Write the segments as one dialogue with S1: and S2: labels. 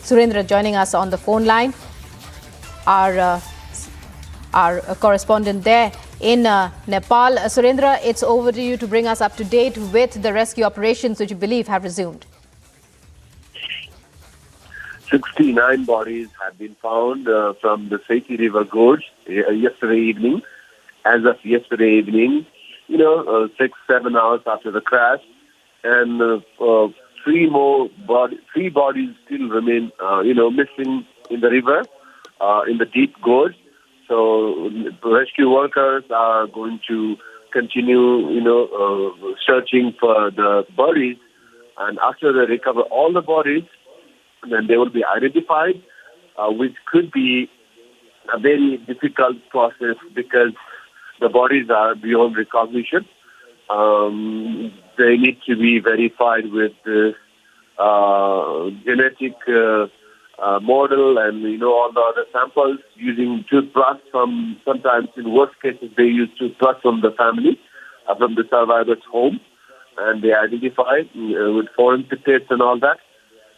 S1: Surendra joining us on the phone line. Our correspondent there in Nepal. Surendra, it's over to you to bring us up to date with the rescue operations which you believe have resumed.
S2: 69 bodies have been found from the Seti River gorge yesterday evening. As of yesterday evening, 6-7 hours after the crash, and three bodies still remain, missing in the river, in the deep gorge. So rescue workers are going to continue, searching for the bodies, and after they recover all the bodies, then they will be identified, which could be a very difficult process because the bodies are beyond recognition. They need to be verified with the genetic model and, all the other samples using toothbrush. Sometimes in worst cases, they use toothbrush from the family, from the survivor's home, and they identify with forensic tests and all that.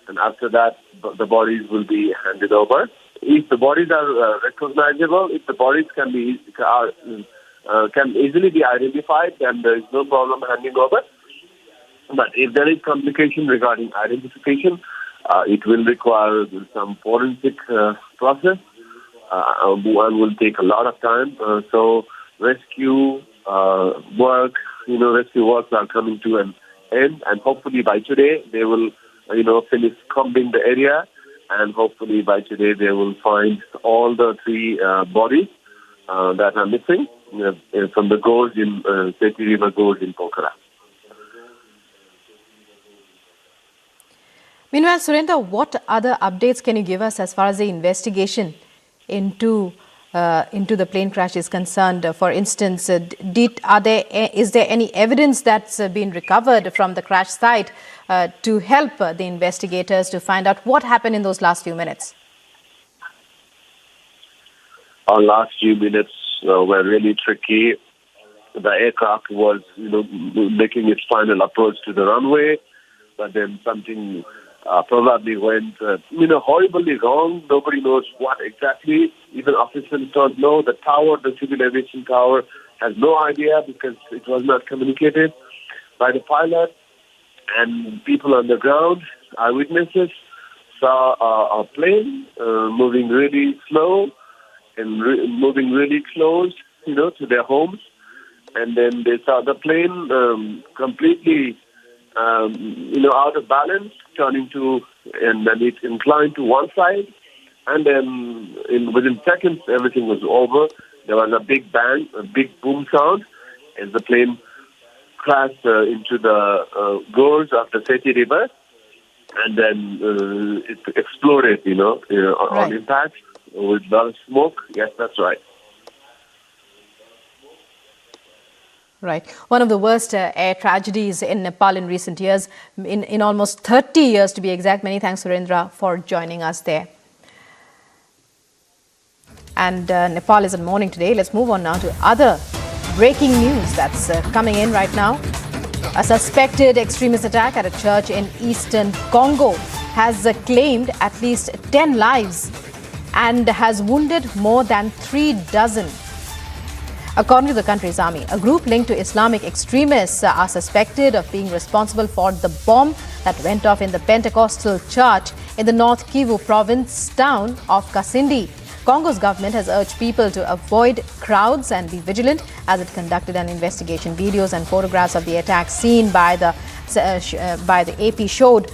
S2: And after that, the bodies will be handed over. If the bodies are recognizable, if the bodies can easily be identified, then there is no problem handing over. But if there is complication regarding identification, it will require some forensic process. One will take a lot of time. So rescue works are coming to an end, and hopefully by today they will, finish combing the area, and hopefully by today they will find all the three bodies that are missing from the gorge in Seti River gorge in Pokhara.
S1: Meanwhile, Surendra, what other updates can you give us as far as the investigation into the plane crash is concerned? For instance, is there any evidence that's been recovered from the crash site to help the investigators to find out what happened in those last few minutes?
S2: Our last few minutes were really tricky. The aircraft was, making its final approach to the runway, but then something probably went, horribly wrong. Nobody knows what exactly. Even officials don't know. The tower, the civil aviation tower, has no idea because it was not communicated by the pilot. And people on the ground, eyewitnesses, saw a plane moving really slow and moving really close, to their homes. And then they saw the plane completely, out of balance, and then it inclined to one side. And then within seconds, everything was over. There was a big bang, a big boom sound as the plane crashed into the gorge of the Seti River, and then it exploded, on impact with a lot of smoke. Yes, that's right.
S1: Right. One of the worst air tragedies in Nepal in recent years, in almost 30 years to be exact. Many thanks, Surendra, for joining us there. And Nepal is in mourning today. Let's move on now to other breaking news that's coming in right now. A suspected extremist attack at a church in eastern Congo has claimed at least 10 lives and has wounded more than 3 dozen. According to the country's army, a group linked to Islamic extremists are suspected of being responsible for the bomb that went off in the Pentecostal church in the North Kivu province town of Kasindi. Congo's government has urged people to avoid crowds and be vigilant as it conducted an investigation. Videos and photographs of the attack seen by the AP showed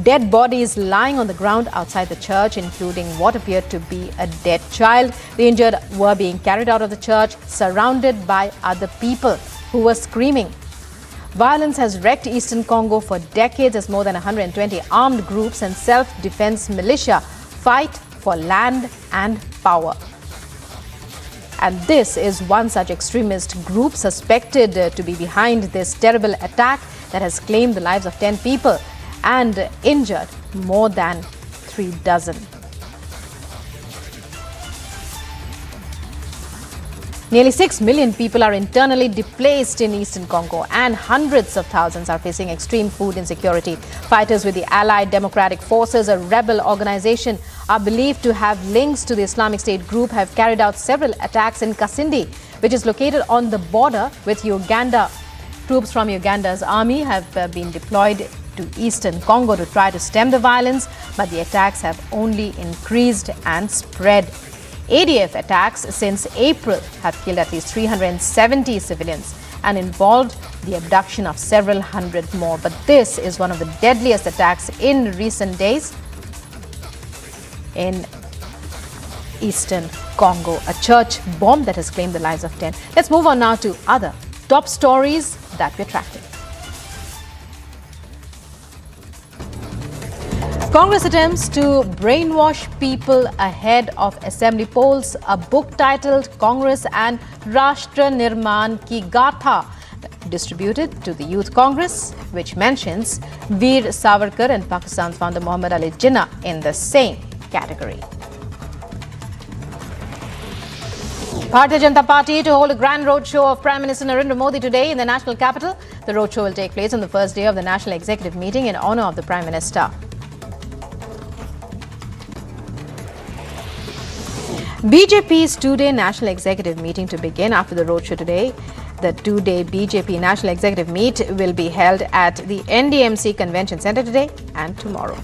S1: dead bodies lying on the ground outside the church, including what appeared to be a dead child. The injured were being carried out of the church, surrounded by other people who were screaming. Violence has wrecked eastern Congo for decades as more than 120 armed groups and self-defense militia fight for land and power. And this is one such extremist group suspected to be behind this terrible attack that has claimed the lives of 10 people and injured more than 3 dozen. Nearly 6 million people are internally displaced in eastern Congo, and hundreds of thousands are facing extreme food insecurity. Fighters with the Allied Democratic Forces, a rebel organization, are believed to have links to the Islamic State group, have carried out several attacks in Kasindi, which is located on the border with Uganda. Troops from Uganda's army have been deployed to eastern Congo to try to stem the violence, but the attacks have only increased and spread. ADF attacks since April have killed at least 370 civilians and involved the abduction of several hundred more. But this is one of the deadliest attacks in recent days in eastern Congo, a church bomb that has claimed the lives of 10. Let's move on now to other top stories that we're tracking. Congress attempts to brainwash people ahead of assembly polls. A book titled Congress and Rashtra Nirman Ki Gatha distributed to the Youth Congress, which mentions Veer Savarkar and Pakistan's founder Muhammad Ali Jinnah in the same category. Bharatiya Janata Party to hold a grand roadshow of Prime Minister Narendra Modi today in the national capital. The roadshow will take place on the first day of the National Executive Meeting in honour of the Prime Minister. BJP's two-day National Executive Meeting to begin after the roadshow today. The two-day BJP National Executive Meet will be held at the NDMC Convention Centre today and tomorrow.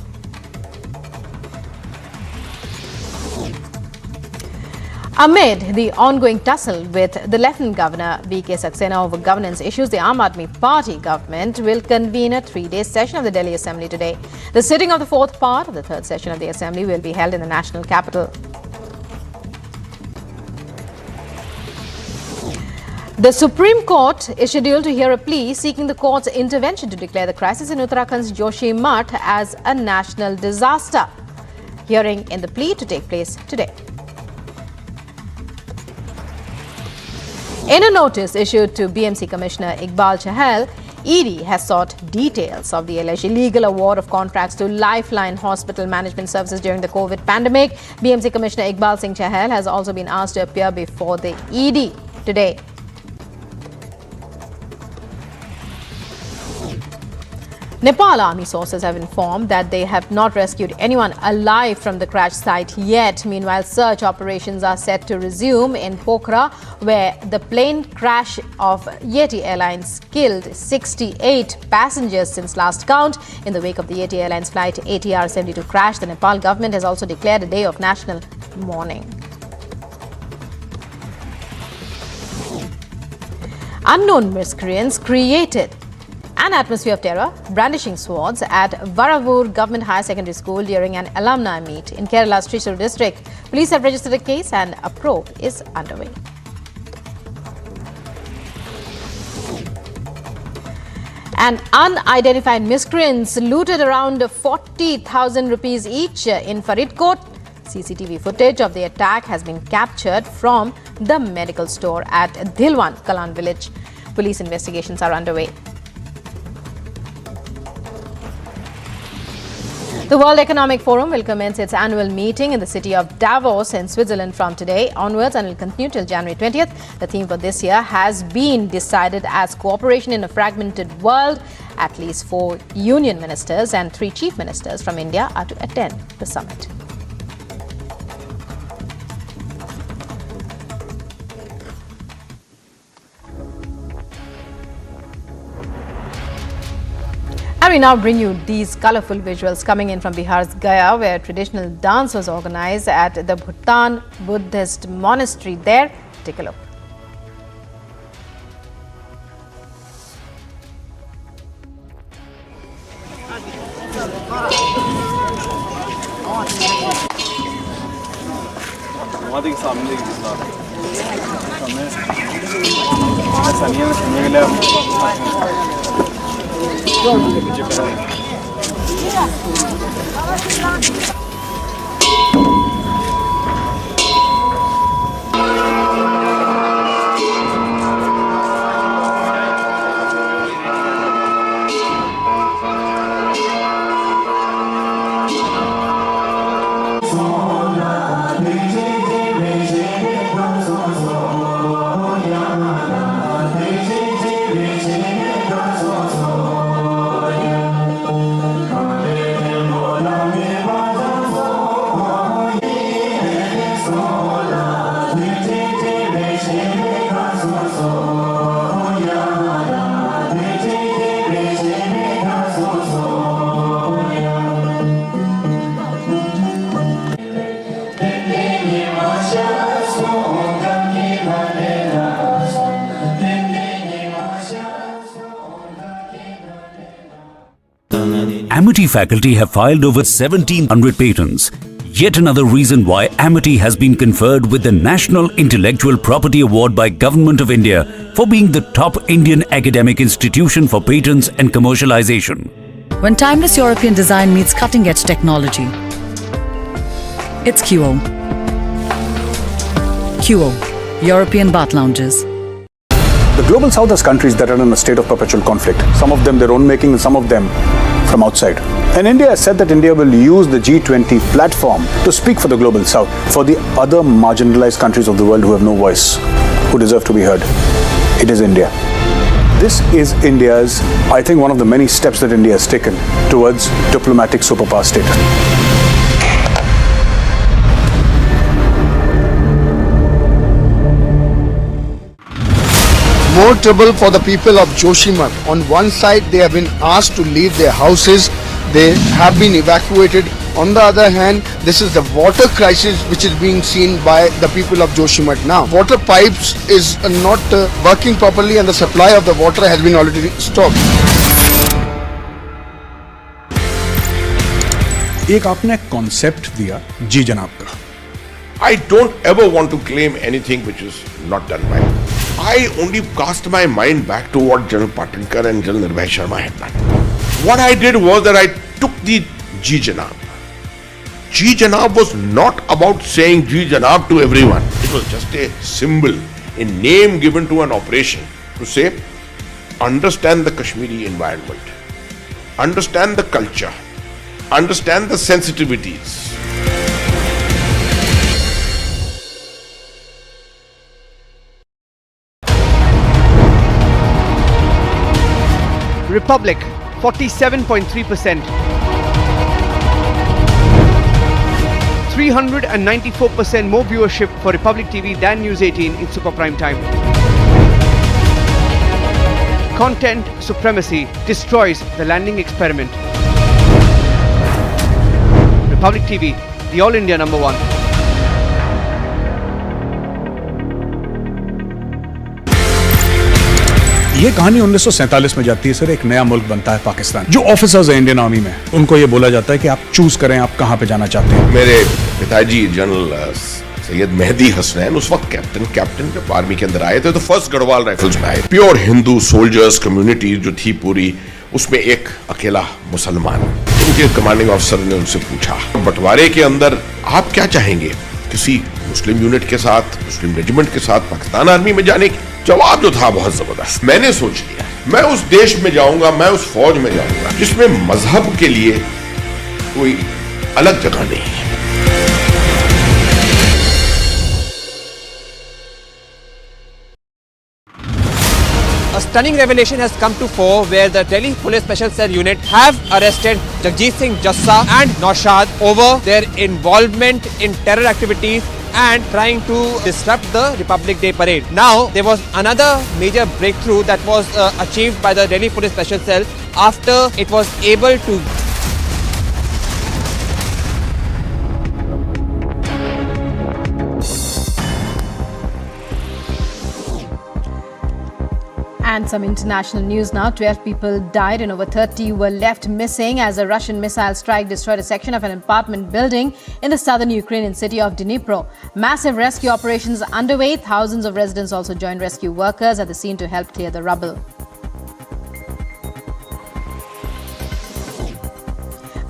S1: Amid the ongoing tussle with the Lieutenant Governor V.K. Saxena over governance issues, the Aam Aadmi Party government will convene a three-day session of the Delhi Assembly today. The sitting of the fourth part of the third session of the Assembly will be held in the national capital. The Supreme Court is scheduled to hear a plea seeking the court's intervention to declare the crisis in Uttarakhand's Joshi Math as a national disaster. Hearing in the plea to take place today. In a notice issued to BMC Commissioner Iqbal Chahal, ED has sought details of the alleged illegal award of contracts to Lifeline Hospital Management Services during the COVID pandemic. BMC Commissioner Iqbal Singh Chahal has also been asked to appear before the ED today. Nepal Army sources have informed that they have not rescued anyone alive from the crash site yet. Meanwhile, search operations are set to resume in Pokhara, where the plane crash of Yeti Airlines killed 68 passengers since last count. In the wake of the Yeti Airlines flight ATR 72 crash, the Nepal government has also declared a day of national mourning. Unknown miscreants created an atmosphere of terror, brandishing swords at Varavur Government Higher Secondary School during an alumni meet in Kerala's Thrissur district. Police have registered a case and a probe is underway. And unidentified miscreants looted around 40,000 rupees each in Faridkot. CCTV footage of the attack has been captured from the medical store at Dhilwan, Kalan village. Police investigations are underway. The World Economic Forum will commence its annual meeting in the city of Davos in Switzerland from today onwards and will continue till January 20th. The theme for this year has been decided as cooperation in a fragmented world. At least 4 union ministers and 3 chief ministers from India are to attend the summit. And we now bring you these colorful visuals coming in from Bihar's Gaya, where traditional dance was organized at the Bhutan Buddhist monastery there. Take a look.
S3: faculty have filed over 1,700 patents. Yet another reason why Amity has been conferred with the National Intellectual Property Award by Government of India for being the top Indian academic institution for patents and commercialization.
S4: When timeless European design meets cutting-edge technology, it's QO. QO, European Bath Lounges.
S5: The Global South has countries that are in a state of perpetual conflict. Some of them their own making and some of them from outside. And India has said that India will use the G20 platform to speak for the Global South, for the other marginalized countries of the world who have no voice, who deserve to be heard. It is India. This is India's, I think, one of the many steps that India has taken towards diplomatic superpower status.
S6: More trouble for the people of Joshimath. On one side, they have been asked to leave their houses. They have been evacuated. On the other hand, this is the water crisis which is being seen by the people of Joshimath now. Water pipes is not working properly and the supply of the water has been already stopped.
S5: एक आपने concept दिया जी जनाब का.
S7: I don't ever want to claim anything which is not done by me. I only cast my mind back to what General Patinkar and General Nirbhay Sharma had done. What I did was that I took the Ji Janab. Ji Janab was not about saying Ji Janab to everyone. It was just a symbol, a name given to an operation to say, understand the Kashmiri environment, understand the culture, understand the sensitivities.
S8: Republic, 47.3%. 394% more viewership for Republic TV than News 18 in super prime time. Content supremacy destroys the landing experiment. Republic TV, the All India number one.
S5: ये कहानी 1947 में जाती है sir. एक नया मुल्क बनता है पाकिस्तान. जो ऑफिसर्स हैं इंडियन आर्मी में, उनको ये बोला जाता है कि आप चूज करें आप कहां पे जाना चाहते हैं.
S7: मेरे पिताजी जनरल सैयद मेहदी हसनैन उस वक्त कैप्टन जब आर्मी के अंदर आए थे तो फर्स्ट गढ़वाल राइफल्स में आए. प्योर हिंदू सोल्जर्स कम्युनिटी जो थी पूरी, उसमें एक अकेला मुसलमान. उनके कमांडिंग ऑफिसर ने उनसे पूछा, बंटवारे के अंदर आप क्या चाहेंगे, किसी मुस्लिम यूनिट के साथ, मुस्लिम रेजिमेंट के साथ पाकिस्तान आर्मी में जाने की? जवाब जो था बहुत जबरदस्त. मैंने सोच लिया मैं उस देश में जाऊंगा, मैं उस फौज में जाऊंगा जिसमें मजहब के लिए कोई अलग जगह नहीं है.
S8: A stunning revelation has come to fore where the Delhi Police Special Cell Unit have arrested Jagjit Singh Jassa and Naushad over their involvement in terror activities and trying to disrupt the Republic Day parade. Now, there was another major breakthrough that was achieved by the Delhi Police Special Cell after it was able to
S1: And some international news now. 12 people died and over 30 were left missing as a Russian missile strike destroyed a section of an apartment building in the southern Ukrainian city of Dnipro. Massive rescue operations underway. Thousands of residents also joined rescue workers at the scene to help clear the rubble.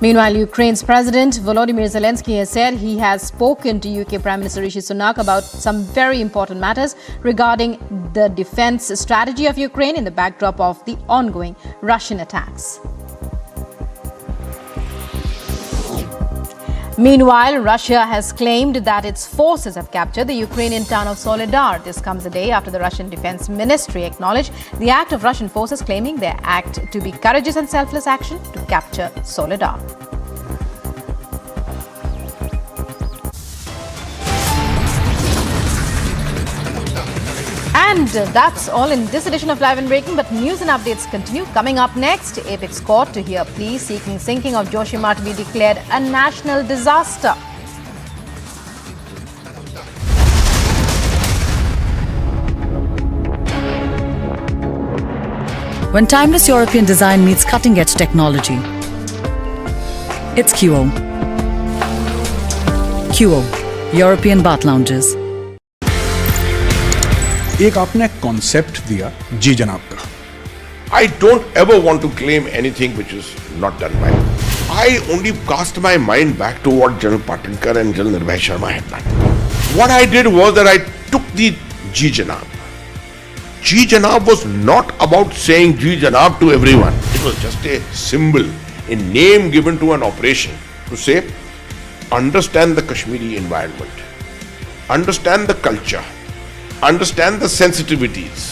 S1: Meanwhile, Ukraine's President Volodymyr Zelensky has said he has spoken to UK Prime Minister Rishi Sunak about some very important matters regarding the defense strategy of Ukraine in the backdrop of the ongoing Russian attacks. Meanwhile, Russia has claimed that its forces have captured the Ukrainian town of Soledar. This comes a day after the Russian Defense Ministry acknowledged the act of Russian forces, claiming their act to be courageous and selfless action to capture Soledar. And that's all in this edition of Live and Breaking, but news and updates continue. Coming up next, Apex Court to hear plea seeking sinking of Joshimath to be declared a national disaster.
S4: When timeless European design meets cutting-edge technology, It's QO. QO, European Bath Lounges.
S5: एक आपने concept दिया जी जनाब का.
S7: I don't ever want to claim anything which is not done by me. I only cast my mind back to what General Patinkar and General Nirbhay Sharma had done. What I did was that I took the Ji Janab. Ji Janab was not about saying Ji Janab to everyone. It was just a symbol, a name given to an operation to say, understand the Kashmiri environment, understand the culture, understand the sensitivities.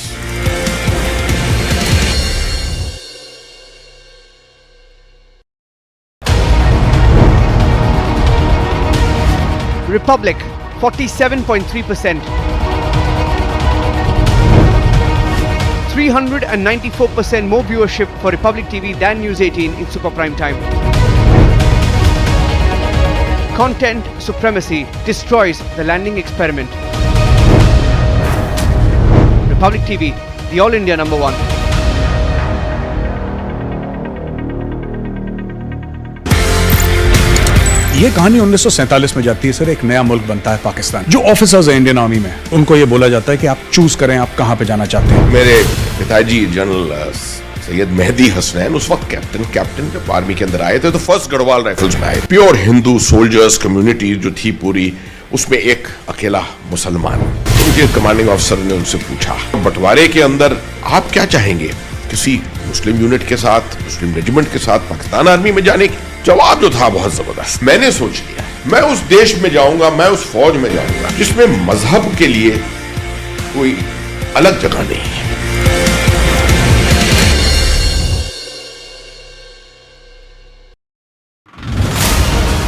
S8: Republic, 47.3%. 394% more viewership for Republic TV than News 18 in super prime time. Content supremacy destroys the landing experiment. Republic TV, the All India number one.
S5: ये कहानी 1947 में जाती है sir. एक नया मुल्क बनता है पाकिस्तान. जो ऑफिसर्स हैं इंडियन आर्मी में, उनको ये बोला जाता है कि आप चूज करें आप कहां पे जाना चाहते हैं.
S7: मेरे पिताजी जनरल सैयद मेहदी हसनैन उस वक्त कैप्टन जब आर्मी के अंदर आए थे तो फर्स्ट गढ़वाल राइफल्स में आए. प्योर हिंदू सोल्जर्स कम्युनिटी जो थी पूरी, उसमें एक अकेला मुसलमान. उनके कमांडिंग ऑफिसर ने उनसे पूछा, बंटवारे के अंदर आप क्या चाहेंगे, किसी मुस्लिम यूनिट के साथ, मुस्लिम रेजिमेंट के साथ पाकिस्तान आर्मी में जाने की? जवाब जो था बहुत जबरदस्त. मैंने सोच लिया मैं उस देश में जाऊंगा, मैं उस फौज में जाऊंगा जिसमें मजहब के लिए कोई अलग जगह नहीं है.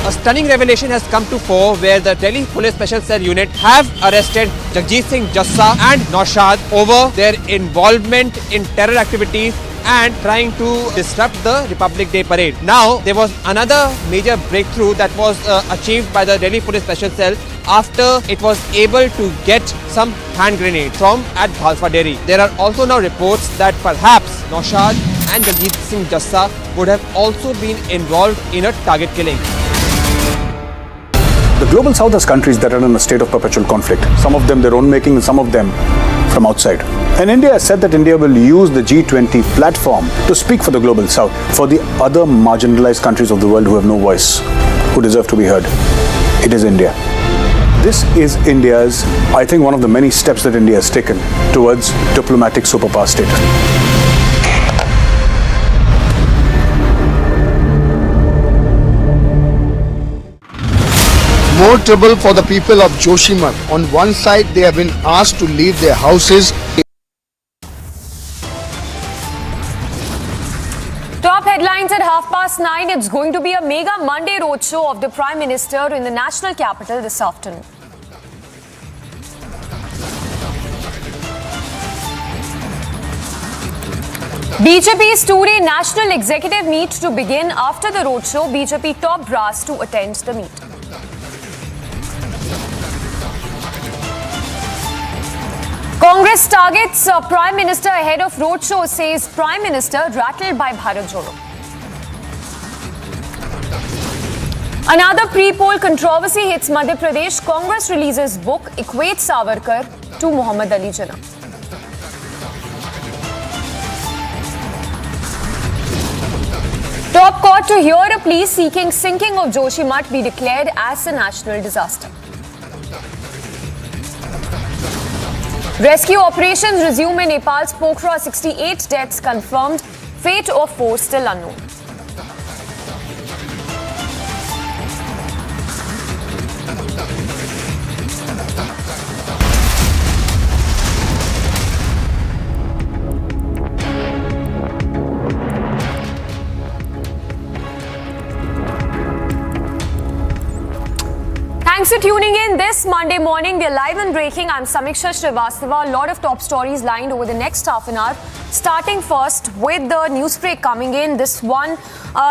S8: A stunning revelation has come to fore where the Delhi Police Special Cell Unit have arrested Jagjit Singh Jassa and Naushad over their involvement in terror activities and trying to disrupt the Republic Day parade. Now, there was another major breakthrough that was achieved by the Delhi Police Special Cell after it was able to get some hand grenades from at Bhalfa Dairy. There are also now reports that perhaps Naushad and Jagjit Singh Jassa would have also been involved in a target killing.
S5: The global south has countries that are in a state of perpetual conflict. Some of them their own making and some of them from outside. And India has said that India will use the G20 platform to speak for the global south, for the other marginalized countries of the world who have no voice, who deserve to be heard. It is India. This is India's, I think, one of the many steps that India has taken towards diplomatic superpower status.
S6: More trouble for the people of Joshimath. On one side, they have been asked to leave their houses.
S9: Top headlines at 9:30. It's going to be a mega Monday roadshow of the Prime Minister in the national capital this afternoon. BJP's two-day national executive meet to begin. After the roadshow, BJP top brass to attend the meet. Congress targets Prime Minister ahead of roadshow, says Prime Minister rattled by Bharat Jodo. Another pre-poll controversy hits Madhya Pradesh. Congress releases book, equates Savarkar to Muhammad Ali Jinnah. Top court to hear a plea seeking sinking of Joshimath be declared as a national disaster. Rescue operations resume in Nepal's Pokhara. 68 deaths confirmed. Fate of 4 still unknown. Thanks for tuning in this Monday morning. We're live and breaking. I'm Samiksha Srivastava. A lot of top stories lined over the next half an hour. Starting first with the news break coming in. This one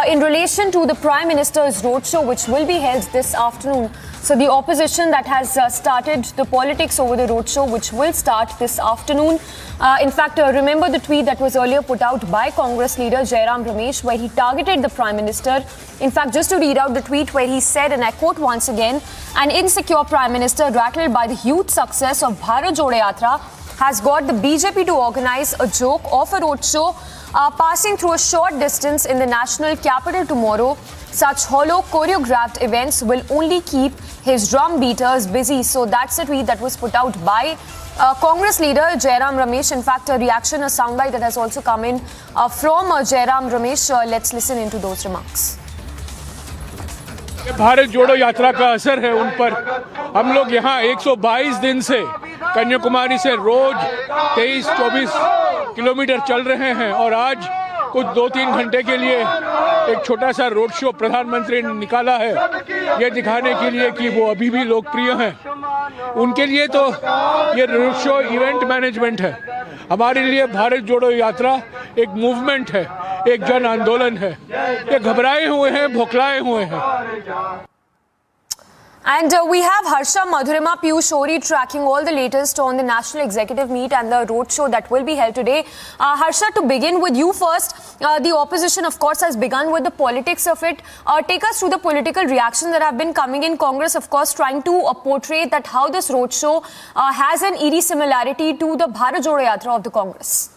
S9: in relation to the Prime Minister's roadshow, which will be held this afternoon. So the opposition that has started the politics over the roadshow, which will start this afternoon. In fact, remember the tweet that was earlier put out by Congress leader Jairam Ramesh, where he targeted the Prime Minister. In fact, just to read out the tweet where he said, and I quote once again, "An insecure Prime Minister rattled by the huge success of Bharat Jodo Yatra has got the BJP to organize a joke of a roadshow passing through a short distance in the national capital tomorrow. Such hollow choreographed events will only keep his drum beaters busy." So that's a tweet that was put out by Congress leader Jairam Ramesh. In fact, a reaction, a soundbite that has also come in from Jairam Ramesh. Let's listen into those remarks.
S10: Bharat जोड़ो यात्रा का असर है उन पर। हम लोग यहाँ 122 दिन से कन्याकुमारी से रोज 23-24 किलोमीटर चल रहे हैं और आज कुछ 2-3 घंटे के लिए एक छोटा सा रोड शो प्रधानमंत्री ने निकाला है, ये दिखाने के लिए कि वो अभी भी लोकप्रिय हैं। उनके लिए तो ये रोड शो इवेंट मैनेजमेंट है, हमारे लिए भारत जोड़ो यात्रा एक मूवमेंट है, एक जन आंदोलन है। ये घबराए हुए हैं, भोखलाए हुए हैं।
S9: And we have Harsha Madhurima Piyushori tracking all the latest on the National Executive Meet and the roadshow that will be held today. Harsha, to begin with you first, the opposition, of course, has begun with the politics of it. Take us through the political reactions that have been coming in. Congress, of course, trying to portray that how this roadshow has an eerie similarity to the Bharat Jodo Yatra of the Congress.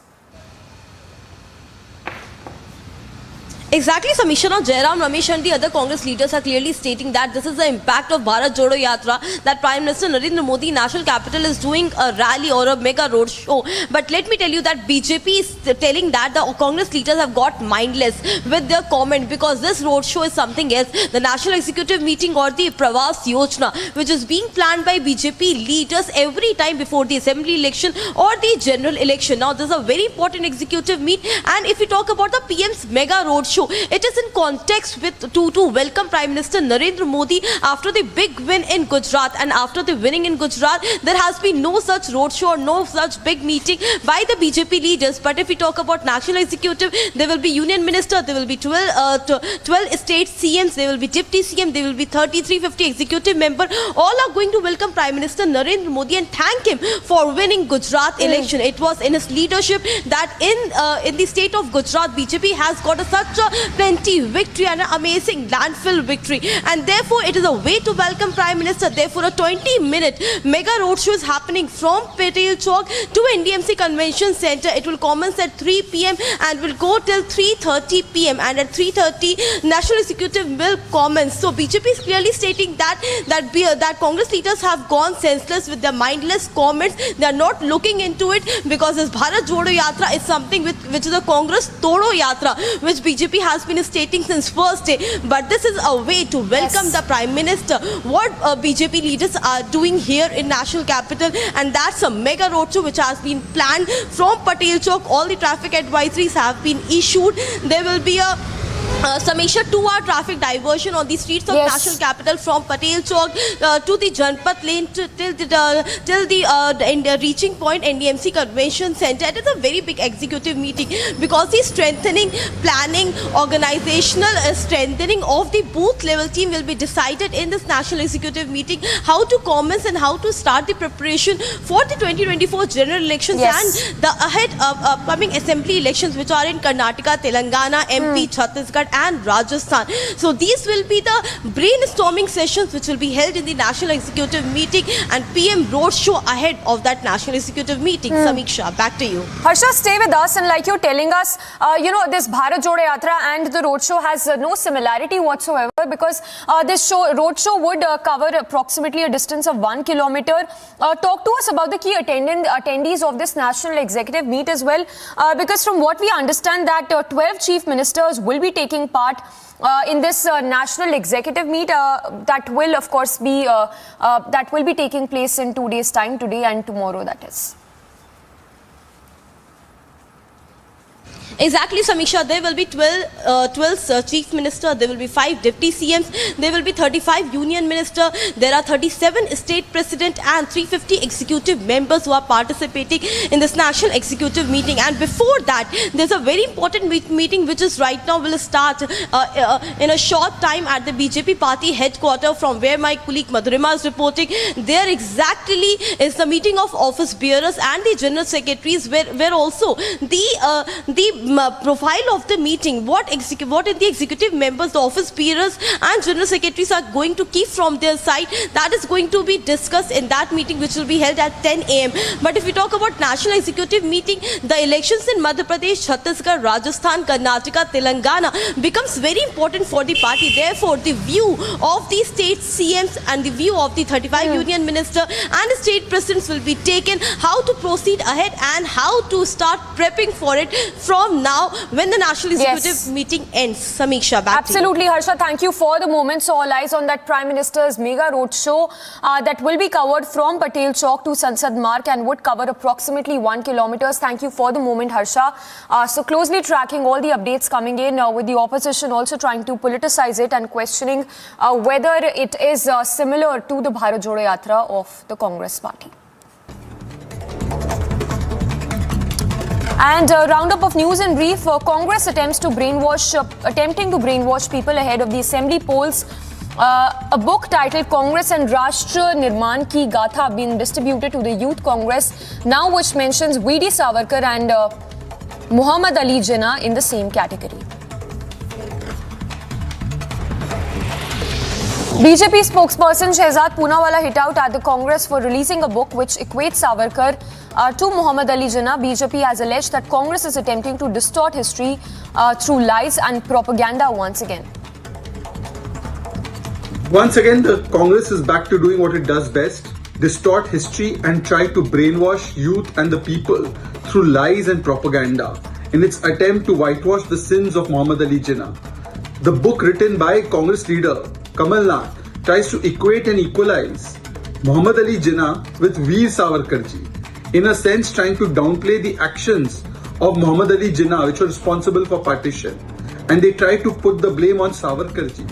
S11: Exactly, Samisha. Now, Jairam Ramesh and the other Congress leaders are clearly stating that this is the impact of Bharat Jodo Yatra, that Prime Minister Narendra Modi, national capital, is doing a rally or a mega road show. But let me tell you that BJP is telling that the Congress leaders have got mindless with their comment, because this road show is something else. The National Executive Meeting or the Pravas Yojana, which is being planned by BJP leaders every time before the assembly election or the general election. Now, this is a very important executive meet, and if we talk about the PM's mega road show, it is in context with to welcome Prime Minister Narendra Modi after the big win in Gujarat. And after the winning in Gujarat, there has been no such roadshow or no such big meeting by the BJP leaders. But if we talk about National Executive, there will be Union Minister, there will be 12 state CMs, there will be Deputy CM, there will be 350 executive member. All are going to welcome Prime Minister Narendra Modi and thank him for winning Gujarat election. It was in his leadership that in the state of Gujarat, BJP has got such a plenty victory and an amazing landfill victory, and therefore it is a way to welcome Prime Minister. Therefore, a 20-minute mega roadshow is happening from Patel Chowk to NDMC Convention Centre. It will commence at 3 p.m. and will go till 3:30 p.m. and at 3:30 National Executive will commence. So BJP is clearly stating that Congress leaders have gone senseless with their mindless comments. They are not looking into it, because this Bharat Jodo Yatra is something which is a Congress Todo Yatra, which BJP has been stating since first day. But this is a way to welcome the Prime Minister. What BJP leaders are doing here in National Capital, and that's a mega roadshow which has been planned from Patel Chowk. All the traffic advisories have been issued. There will be a Samisha 2-hour traffic diversion on the streets of National Capital from Patel Chowk to the Janpat Lane till the reaching point NDMC Convention Centre. It is a very big executive meeting, because the strengthening, planning, organizational strengthening of the booth level team will be decided in this National Executive meeting. How to commence and how to start the preparation for the 2024 general elections and the ahead of upcoming assembly elections, which are in Karnataka, Telangana, MP, Chhattisgarh and Rajasthan. So these will be the brainstorming sessions which will be held in the National Executive meeting, and PM roadshow ahead of that National Executive meeting. Samiksha, back to you.
S9: Harsha, stay with us, and like you're telling us, this Bharat Jodo Yatra and the roadshow has no similarity whatsoever, because this roadshow would cover approximately a distance of 1 kilometer. Talk to us about the key attendees of this National Executive meet as well, because from what we understand that 12 chief ministers will be taking part in this National Executive meet that will, of course, be taking place in 2 days' time, today and tomorrow, that is.
S11: Exactly, Samiksha. There will be 12 chief minister. There will be 5 deputy CMs. There will be 35 union minister. There are 37 state president and 350 executive members who are participating in this national executive meeting. And before that, there's a very important meeting which is right now will start in a short time at the BJP party headquarters, from where my colleague Madhurima is reporting. There exactly is the meeting of office bearers and the general secretaries, where also the profile of the meeting, what in the executive members, the office bearers and general secretaries are going to keep from their side, that is going to be discussed in that meeting, which will be held at 10 a.m. But if we talk about national executive meeting, the elections in Madhya Pradesh, Chhattisgarh, Rajasthan, Karnataka, Telangana becomes very important for the party. Therefore, the view of the state CMs and the view of the 35 union minister and the state presidents will be taken, how to proceed ahead and how to start prepping for it from now when the national executive meeting ends. Samiksha, back
S9: Absolutely,
S11: to you.
S9: Harsha. Thank you for the moment. So all eyes on that Prime Minister's mega roadshow that will be covered from Patel Chowk to Sansad Marg and would cover approximately 1 kilometer. Thank you for the moment, Harsha. So closely tracking all the updates coming in with the opposition also trying to politicize it and questioning whether it is similar to the Bharat Jodo Yatra of the Congress party. And a roundup of news in brief. Congress attempting to brainwash people ahead of the assembly polls. A book titled Congress and Rashtra Nirman Ki Gatha being distributed to the Youth Congress now, which mentions V.D. Savarkar and Muhammad Ali Jinnah in the same category. BJP spokesperson Shehzad Poonawalla hit out at the Congress for releasing a book which equates Savarkar to Muhammad Ali Jinnah. BJP has alleged that Congress is attempting to distort history through lies and propaganda once again.
S12: Once again, the Congress is back to doing what it does best, distort history and try to brainwash youth and the people through lies and propaganda in its attempt to whitewash the sins of Muhammad Ali Jinnah. The book written by Congress leader Kamal Nath tries to equate and equalize Muhammad Ali Jinnah with Veer Savarkar ji, in a sense trying to downplay the actions of Muhammad Ali Jinnah which were responsible for partition, and they try to put the blame on Savarkar ji.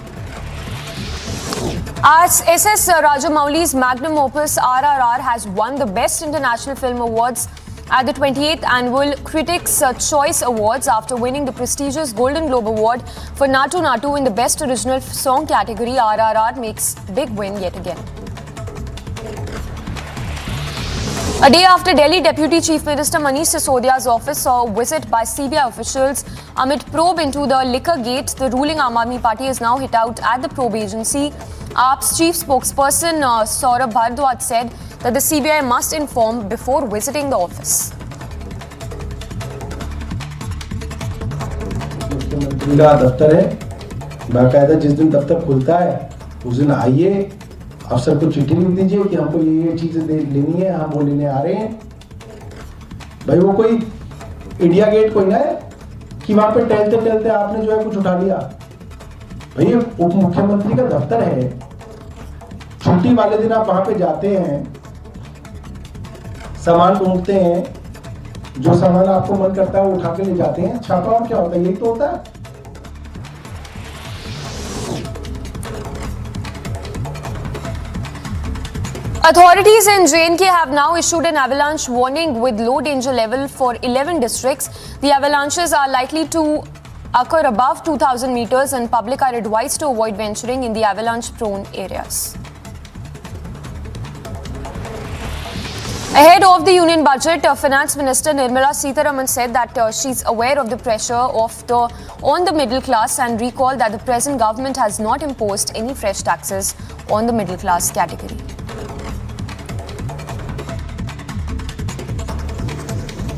S9: As S.S. Rajamouli's magnum opus RRR has won the Best International Film Awards at the 28th Annual Critics' Choice Awards after winning the prestigious Golden Globe Award for Natu Natu in the Best Original Song category. RRR makes big win yet again. A day after Delhi Deputy Chief Minister Manish Sisodia's office saw a visit by CBI officials amid probe into the liquor gate, the ruling Aam Aadmi Party is now hit out at the probe agency. AAP's chief spokesperson Saurabh Bhardwaj said that the CBI must inform before visiting the office.
S13: मुख्यमंत्री का दफ्तर है, बाकायदा जिस दिन दफ्तर खुलता है उस दिन आइए, अफसर को चिट्ठी लिख दीजिए कि हमको ये चीजें लेनी है, हम वो लेने आ रहे हैं। भाई वो कोई इंडिया गेट कोई ना है कि वहां पे टहलते टहलते आपने जो है कुछ उठा लिया। भाई उप मुख्यमंत्री का दफ्तर है, छुट्टी वाले दिन आप वहां पे जाते हैं, सामान ढूंढते हैं, जो सामान आपको मन करता है वो उठा के ले जाते हैं। छापा और क्या होता है, यही तो होता है।
S9: Authorities in J&K have now issued an avalanche warning with low danger level for 11 districts. The avalanches are likely to occur above 2,000 meters and public are advised to avoid venturing in the avalanche-prone areas. Ahead of the Union Budget, Finance Minister Nirmala Sitharaman said that she's aware of the pressure on the middle class and recalled that the present government has not imposed any fresh taxes on the middle class category.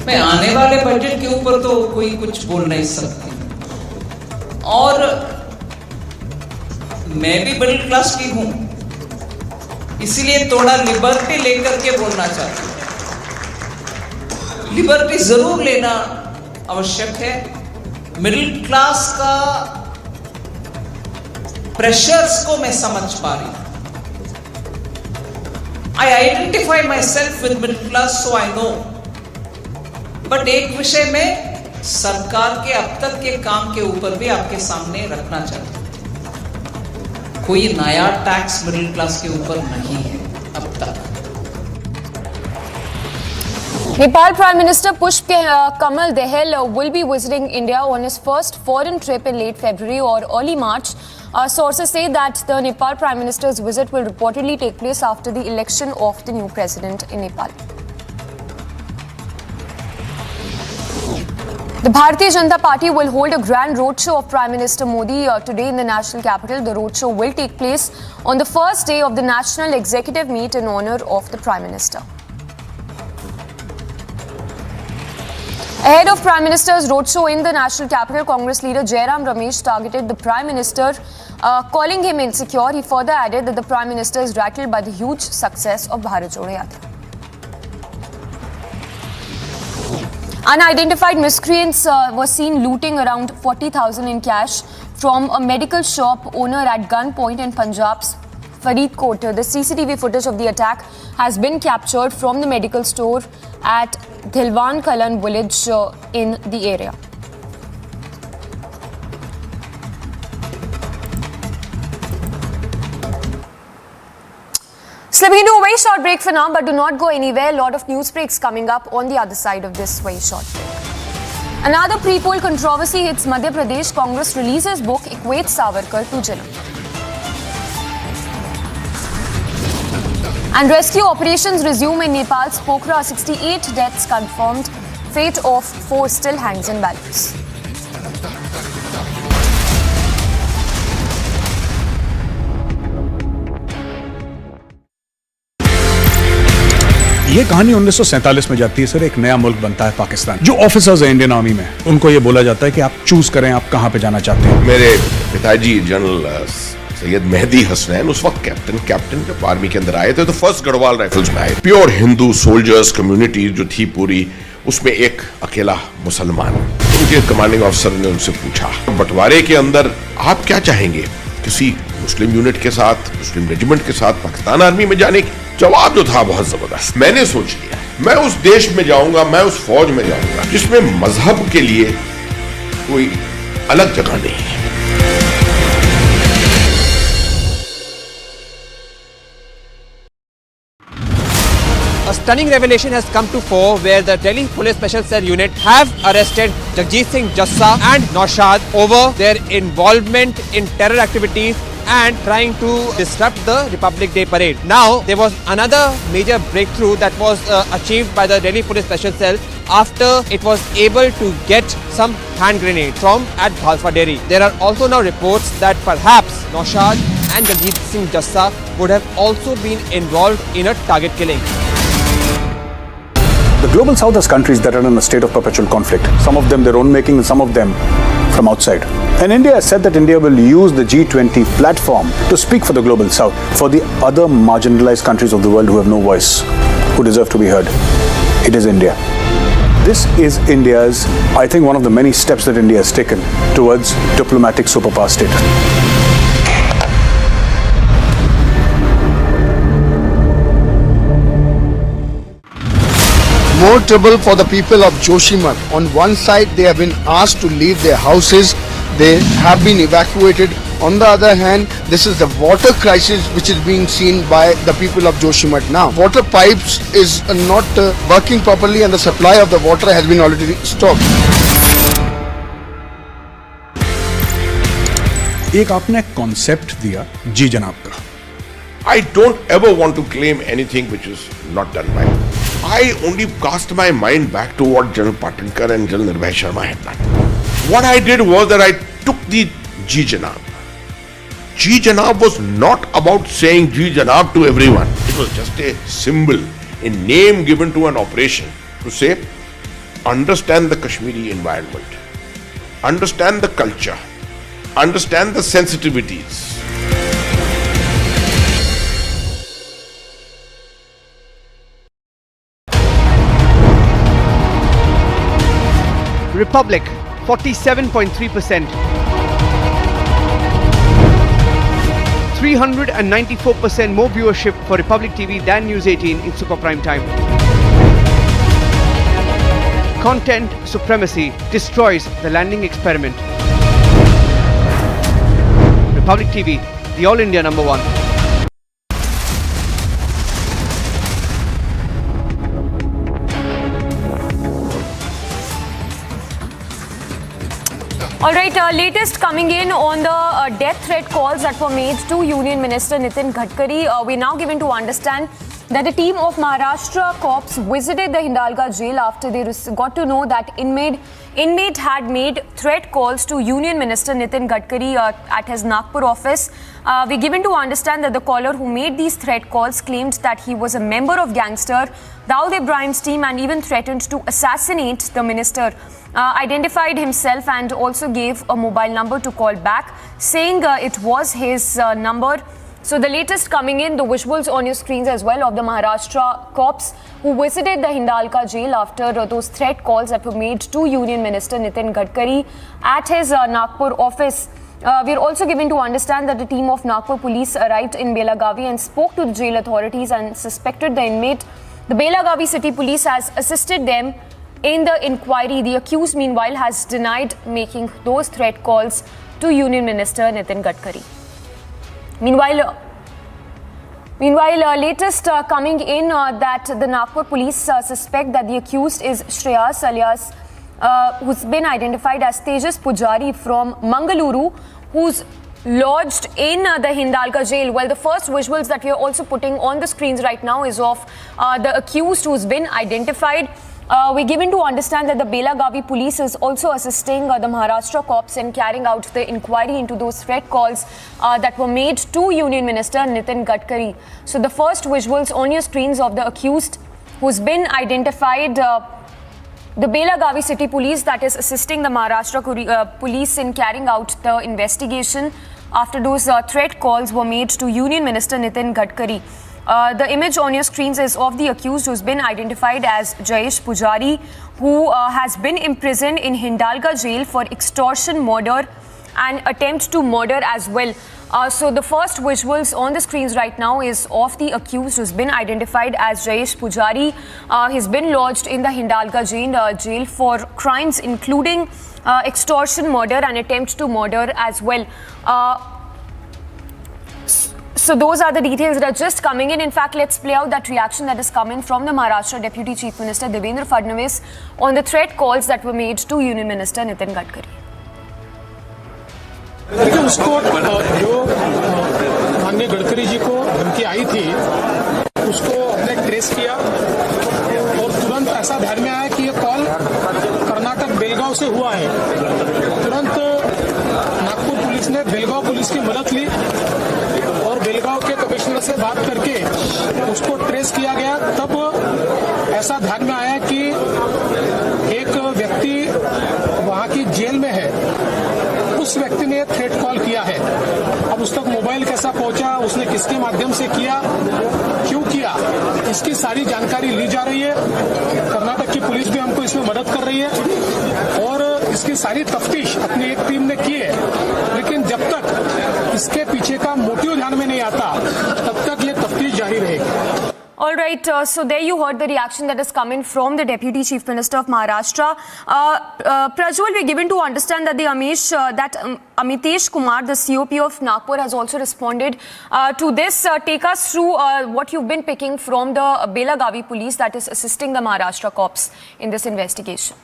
S14: मैं आने वाले budget के ऊपर तो कोई कुछ बोल नहीं सकती, और मैं भी मिडिल क्लास की हूं, इसीलिए थोड़ा लिबर्टी लेकर के बोलना चाहती हूं। लिबर्टी जरूर लेना आवश्यक है। मिडिल क्लास का प्रेशर्स को मैं समझ पा रही हूं। I identify myself with middle class, so I know. But एक विषय में सरकार के अब तक के काम के ऊपर भी आपके सामने रखना चाहते थे। कोई नया टैक्स मिडिल क्लास के ऊपर नहीं है अब तक।
S9: Nepal Prime Minister Pushp Kamal Dahal will be visiting India on his first foreign trip in late February or early March. Sources say that the Nepal Prime Minister's visit will reportedly take place after the election of the new president in Nepal. The Bharatiya Janata Party will hold a grand roadshow of Prime Minister Modi today in the national capital. The roadshow will take place on the first day of the National Executive Meet in honor of the Prime Minister. Ahead of Prime Minister's roadshow in the national capital, Congress leader Jairam Ramesh targeted the Prime Minister, calling him insecure. He further added that the Prime Minister is rattled by the huge success of Bharat Jodo Yatra. Unidentified miscreants were seen looting around 40,000 in cash from a medical shop owner at gunpoint in Punjab's Faridkot. The CCTV footage of the attack has been captured from the medical store at Dhilwan Kalan village in the area. Slipping into a very short break for now, but do not go anywhere. A lot of news breaks coming up on the other side of this very short break. Another pre-poll controversy hits Madhya Pradesh. Congress releases book equates Savarkar to Jinnah. And rescue operations resume in Nepal's Pokhara. 68 deaths confirmed. Fate of 4 still hangs in balance.
S5: ये कहानी 1947 में जाती है sir. एक नया मुल्क बनता है पाकिस्तान। जो ऑफिसर्स हैं इंडियन आर्मी में, उनको ये बोला जाता है कि आप चूज करें आप कहां पे जाना चाहते हैं।
S7: मेरे पिताजी जनरल सैयद मेहदी हसनैन उस वक्त कैप्टन जब आर्मी के अंदर आए थे तो फर्स्ट गढ़वाल राइफल्स में आए। प्योर हिंदू सोल्जर्स कम्युनिटी जो थी पूरी, उसमें एक अकेला मुसलमान। उनके कमांडिंग ऑफिसर ने उनसे पूछा बंटवारे के अंदर आप क्या चाहेंगे, किसी मुस्लिम यूनिट के साथ, मुस्लिम रेजिमेंट के साथ पाकिस्तान आर्मी में जाने की? जवाब जो था बहुत जबरदस्त। मैंने सोच लिया मैं उस देश में जाऊंगा, मैं उस फौज में जाऊंगा जिसमें मजहब के लिए कोई अलग जगह नहीं है।
S8: A stunning revelation has come to fore where the Delhi Police Special Cell Unit have arrested Jagjit Singh Jassa and Naushad over their involvement in terror activities and trying to disrupt the Republic Day parade. Now, there was another major breakthrough that was achieved by the Delhi Police Special Cell after it was able to get some hand grenades from at Bhalfa Dairy. There are also now reports that perhaps Naushad and Jagjit Singh Jassa would have also been involved in a target killing.
S5: The global south has countries that are in a state of perpetual conflict. Some of them their own making and some of them from outside. And India has said that India will use the G20 platform to speak for the global south, for the other marginalized countries of the world who have no voice, who deserve to be heard. It is India. This is India's, I think, one of the many steps that India has taken towards diplomatic superpower status.
S6: More trouble for the people of Joshimath. On one side, they have been asked to leave their houses. They have been evacuated. On the other hand, this is the water crisis which is being seen by the people of Joshimath now. Water pipes is not working properly and the supply of the water has been already stopped.
S5: एक आपने concept दिया जी जनाब का।
S7: I don't ever want to claim anything which is not done by me. I only cast my mind back to what General Patinkar and General Nirbhay Sharma had done. What I did was that I took the Ji Janab. Ji Janab was not about saying Ji Janab to everyone. It was just a symbol, a name given to an operation to say, understand the Kashmiri environment, understand the culture, understand the sensitivities.
S15: Republic, 47.3%. 394% more viewership for Republic TV than News 18 in Super Prime Time. Content supremacy destroys the landing experiment. Republic TV, the All India number one.
S9: All right, latest coming in on the death threat calls that were made to Union Minister Nitin Gadkari. We're now given to understand that a team of Maharashtra cops visited the Hindalga jail after they got to know that inmate had made threat calls to Union Minister Nitin Gadkari at his Nagpur office. We're given to understand that the caller who made these threat calls claimed that he was a member of gangster Dawood Ibrahim's team and even threatened to assassinate the minister. Identified himself and also gave a mobile number to call back, saying it was his number. So the latest coming in, the visuals on your screens as well of the Maharashtra cops who visited the Hindalga jail after those threat calls that were made to Union Minister Nitin Gadkari at his Nagpur office. We're also given to understand that the team of Nagpur police arrived in Belagavi and spoke to the jail authorities and suspected the inmate. The Belagavi city police has assisted them in the inquiry. The accused, meanwhile, has denied making those threat calls to Union Minister Nitin Gadkari. Meanwhile, latest coming in that the Nagpur police suspect that the accused is Shreyas alias, who's been identified as Tejas Pujari from Mangaluru, who's lodged in the Hindalga jail. Well, the first visuals that we are also putting on the screens right now is of the accused who's been identified. We're given to understand that the Belagavi police is also assisting the Maharashtra cops in carrying out the inquiry into those threat calls that were made to Union Minister Nitin Gadkari. So the first visuals on your screens of the accused who's been identified, the Belagavi city police that is assisting the Maharashtra police in carrying out the investigation after those threat calls were made to Union Minister Nitin Gadkari. The image on your screens is of the accused who's been identified as Jayesh Pujari, who has been imprisoned in Hindalga jail for extortion, murder and attempt to murder as well. So the first visuals on the screens right now is of the accused who's been identified as Jayesh Pujari. He's been lodged in the Hindalga jail for crimes including extortion, murder and attempt to murder as well. So those are the details that are just coming in. In fact, let's play out that reaction that is coming from the Maharashtra Deputy Chief Minister Devendra Fadnavis on the threat calls that were made to Union Minister Nitin Gadkari.
S16: देखिए उसको जो माननीय गडकरी जी को धमकी आई थी उसको हमने trace किया और तुरंत ऐसा ध्यान में आया कि ये कॉल कर्नाटक बेलगांव से हुआ है। तुरंत नागपुर पुलिस ने बेलगांव पुलिस की मदद ली और बेलगांव के कमिश्नर से बात करके उसको ट्रेस किया गया। तब ऐसा ध्यान में आया कि एक व्यक्ति वहां की जेल में है, उस व्यक्ति ने थ्रेट कॉल किया है। अब उस तक मोबाइल कैसा पहुंचा, उसने किसके माध्यम से किया, क्यों किया, इसकी सारी जानकारी ली जा रही है। कर्नाटक की पुलिस भी हमको इसमें मदद कर रही है और इसकी सारी तफ्तीश अपनी एक टीम ने की है। लेकिन जब तक इसके पीछे का मोटिव ध्यान में नहीं आता तब तक ये तफ्तीश जारी रहेगी।
S9: All right, so there you heard the reaction that is coming from the Deputy Chief Minister of Maharashtra. Prajwal, we're given to understand that Amitesh Kumar, the COP of Nagpur, has also responded to this. Take us through what you've been picking from the Belagavi police that is assisting the Maharashtra cops in this investigation.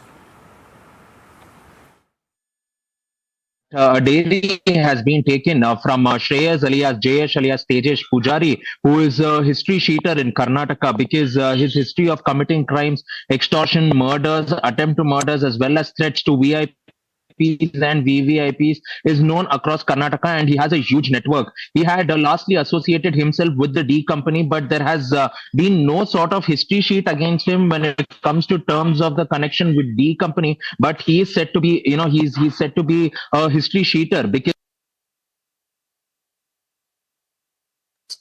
S17: A diary has been taken from Shreyas alias Jayesh alias Tejas Pujari, who is a history sheeter in Karnataka because his history of committing crimes, extortion, murders, attempt to murders, as well as threats to VIPs and VVIPs is known across Karnataka, and he has a huge network. He had lastly associated himself with the D company, but there has been no sort of history sheet against him when it comes to terms of the connection with D company. But he is said to be, he's said to be a history sheeter because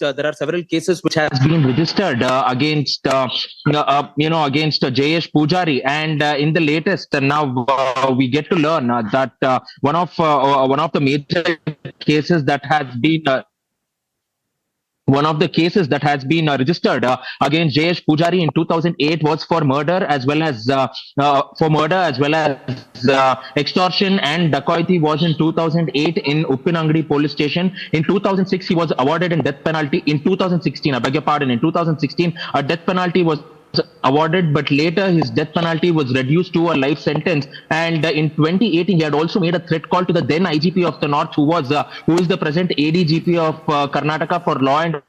S17: there are several cases which has been registered against Jayesh Pujari, and in the latest now we get to learn that one of the major cases that has been one of the cases that has been registered against Jayesh Pujari in 2008 was for murder as well as extortion and dacoity was in 2008 in Uppinangadi police station. In 2006 he was awarded a death penalty. In 2016, I beg your pardon, in 2016 a death penalty was awarded, but later his death penalty was reduced to a life sentence. And in 2018 he had also made a threat call to the then IGP of the North, who is the present ADGP of Karnataka for law and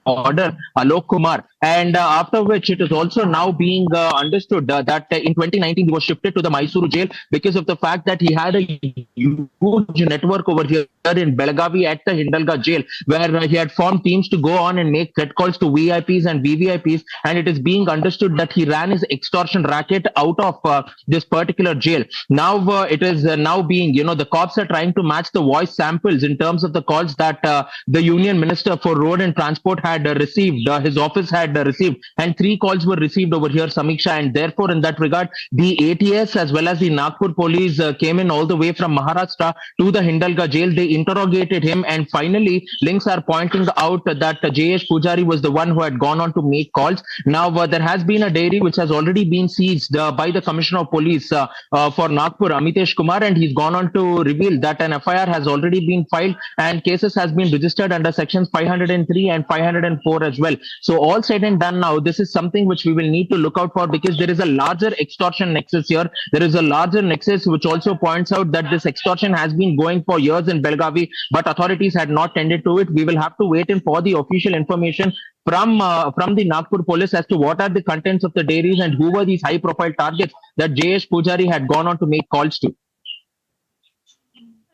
S17: order, Alok Kumar. And after which it is also now being understood that in 2019 he was shifted to the Mysuru jail because of the fact that he had a huge network over here in Belagavi at the Hindalga jail, where he had formed teams to go on and make threat calls to VIPs and VVIPs, and it is being understood that he ran his extortion racket out of this particular jail. Now it is now being, the cops are trying to match the voice samples in terms of the calls that the Union Minister for Road and Transport had received, his office had received, and 3 calls were received over here, Samiksha, and therefore in that regard the ATS as well as the Nagpur police came in all the way from Maharashtra to the Hindalga jail. They interrogated him, and finally links are pointing out that Jayesh Pujari was the one who had gone on to make calls. Now there has been a dairy which has already been seized by the Commissioner of Police for Nagpur, Amitesh Kumar, and he's gone on to reveal that an FIR has already been filed and cases has been registered under sections 503 and 504 as well. So all said and done now, this is something which we will need to look out for, because there is a larger extortion nexus here. There is a larger nexus which also points out that this extortion has been going for years in Belagavi, but authorities had not tended to it. We will have to wait in for the official information from the Nagpur police as to what are the contents of the dairies and who were these high profile targets that Jayesh Pujari had gone on to make calls to.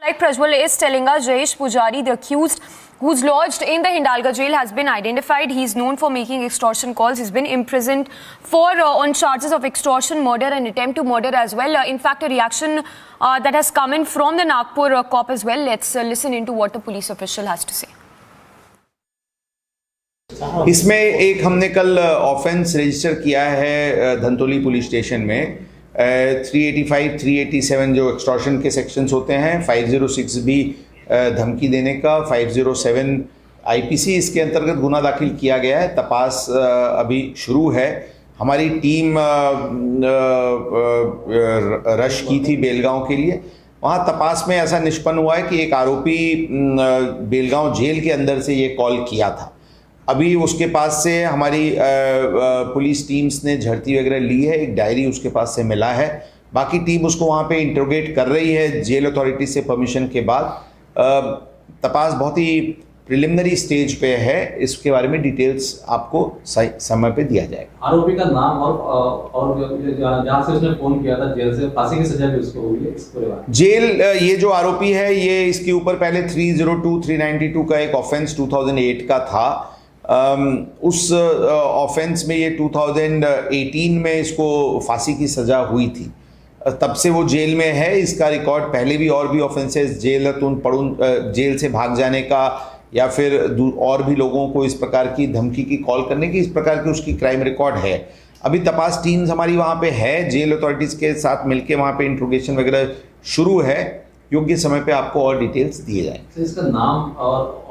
S9: Like Prajwal is telling us, Jayesh Pujari, the accused who's lodged in the Hindalga jail, has been identified. He's known for making extortion calls. He's been imprisoned for on charges of extortion, murder and attempt to murder as well. In fact, a reaction that has come in from the Nagpur cop as well. Let's listen into what the police official has to say.
S18: इसमें एक हमने कल offence register किया है Dhantoli police station में 385, 387 जो extortion के sections होते हैं, 506 भी धमकी देने का, 507 आईपीसी इसके अंतर्गत गुना दाखिल किया गया है। तपास अभी शुरू है। हमारी टीम रश की थी बेलगांव के लिए। वहाँ तपास में ऐसा निष्पन्न हुआ है कि एक आरोपी बेलगांव जेल के अंदर से ये कॉल किया था। अभी उसके पास से हमारी पुलिस टीम्स ने झड़ती वगैरह ली है, एक डायरी उसके पास से मिला है। बाकी टीम उसको वहाँ पे इंट्रोगेट कर रही है जेल अथॉरिटी से परमिशन के बाद। तपास बहुत ही प्रिलिमिनरी स्टेज पे है, इसके बारे में डिटेल्स आपको समय पे दिया जाएगा। आरोपी का नाम और जहाँ से उसने फोन किया था जेल से, फांसी की सजा भी उसको हुई है इसके बाद। जेल ये जो आरोपी है, ये इसके ऊपर पहले 302, 392 का एक ऑफेंस 2008 का था। उस ऑफेंस में ये 2018 में इसको फांसी की सजा हुई थी। तब से वो जेल में है। इसका रिकॉर्ड पहले भी और भी ऑफेंसेस, जेल से भाग जाने का या फिर और भी लोगों को इस प्रकार की धमकी की कॉल करने की, इस प्रकार की उसकी क्राइम रिकॉर्ड है। अभी तपास टीम्स हमारी वहाँ पे है, जेल अथॉरिटीज़ के साथ मिलके वहाँ पे इंट्रोगेशन वगैरह शुरू है। योग्य समय पे आपको और डिटेल्स दिए जाएंगे। इसका नाम और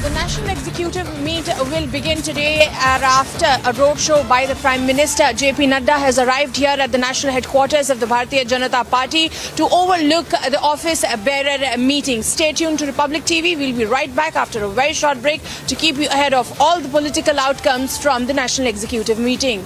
S19: The National Executive Meet will begin today after a roadshow by the Prime Minister. JP Nadda has arrived here at the national headquarters of the Bharatiya Janata Party to overlook the office bearer meeting. Stay tuned to Republic TV. We'll be right back after a very short break to keep you ahead of all the political outcomes from the National Executive Meeting.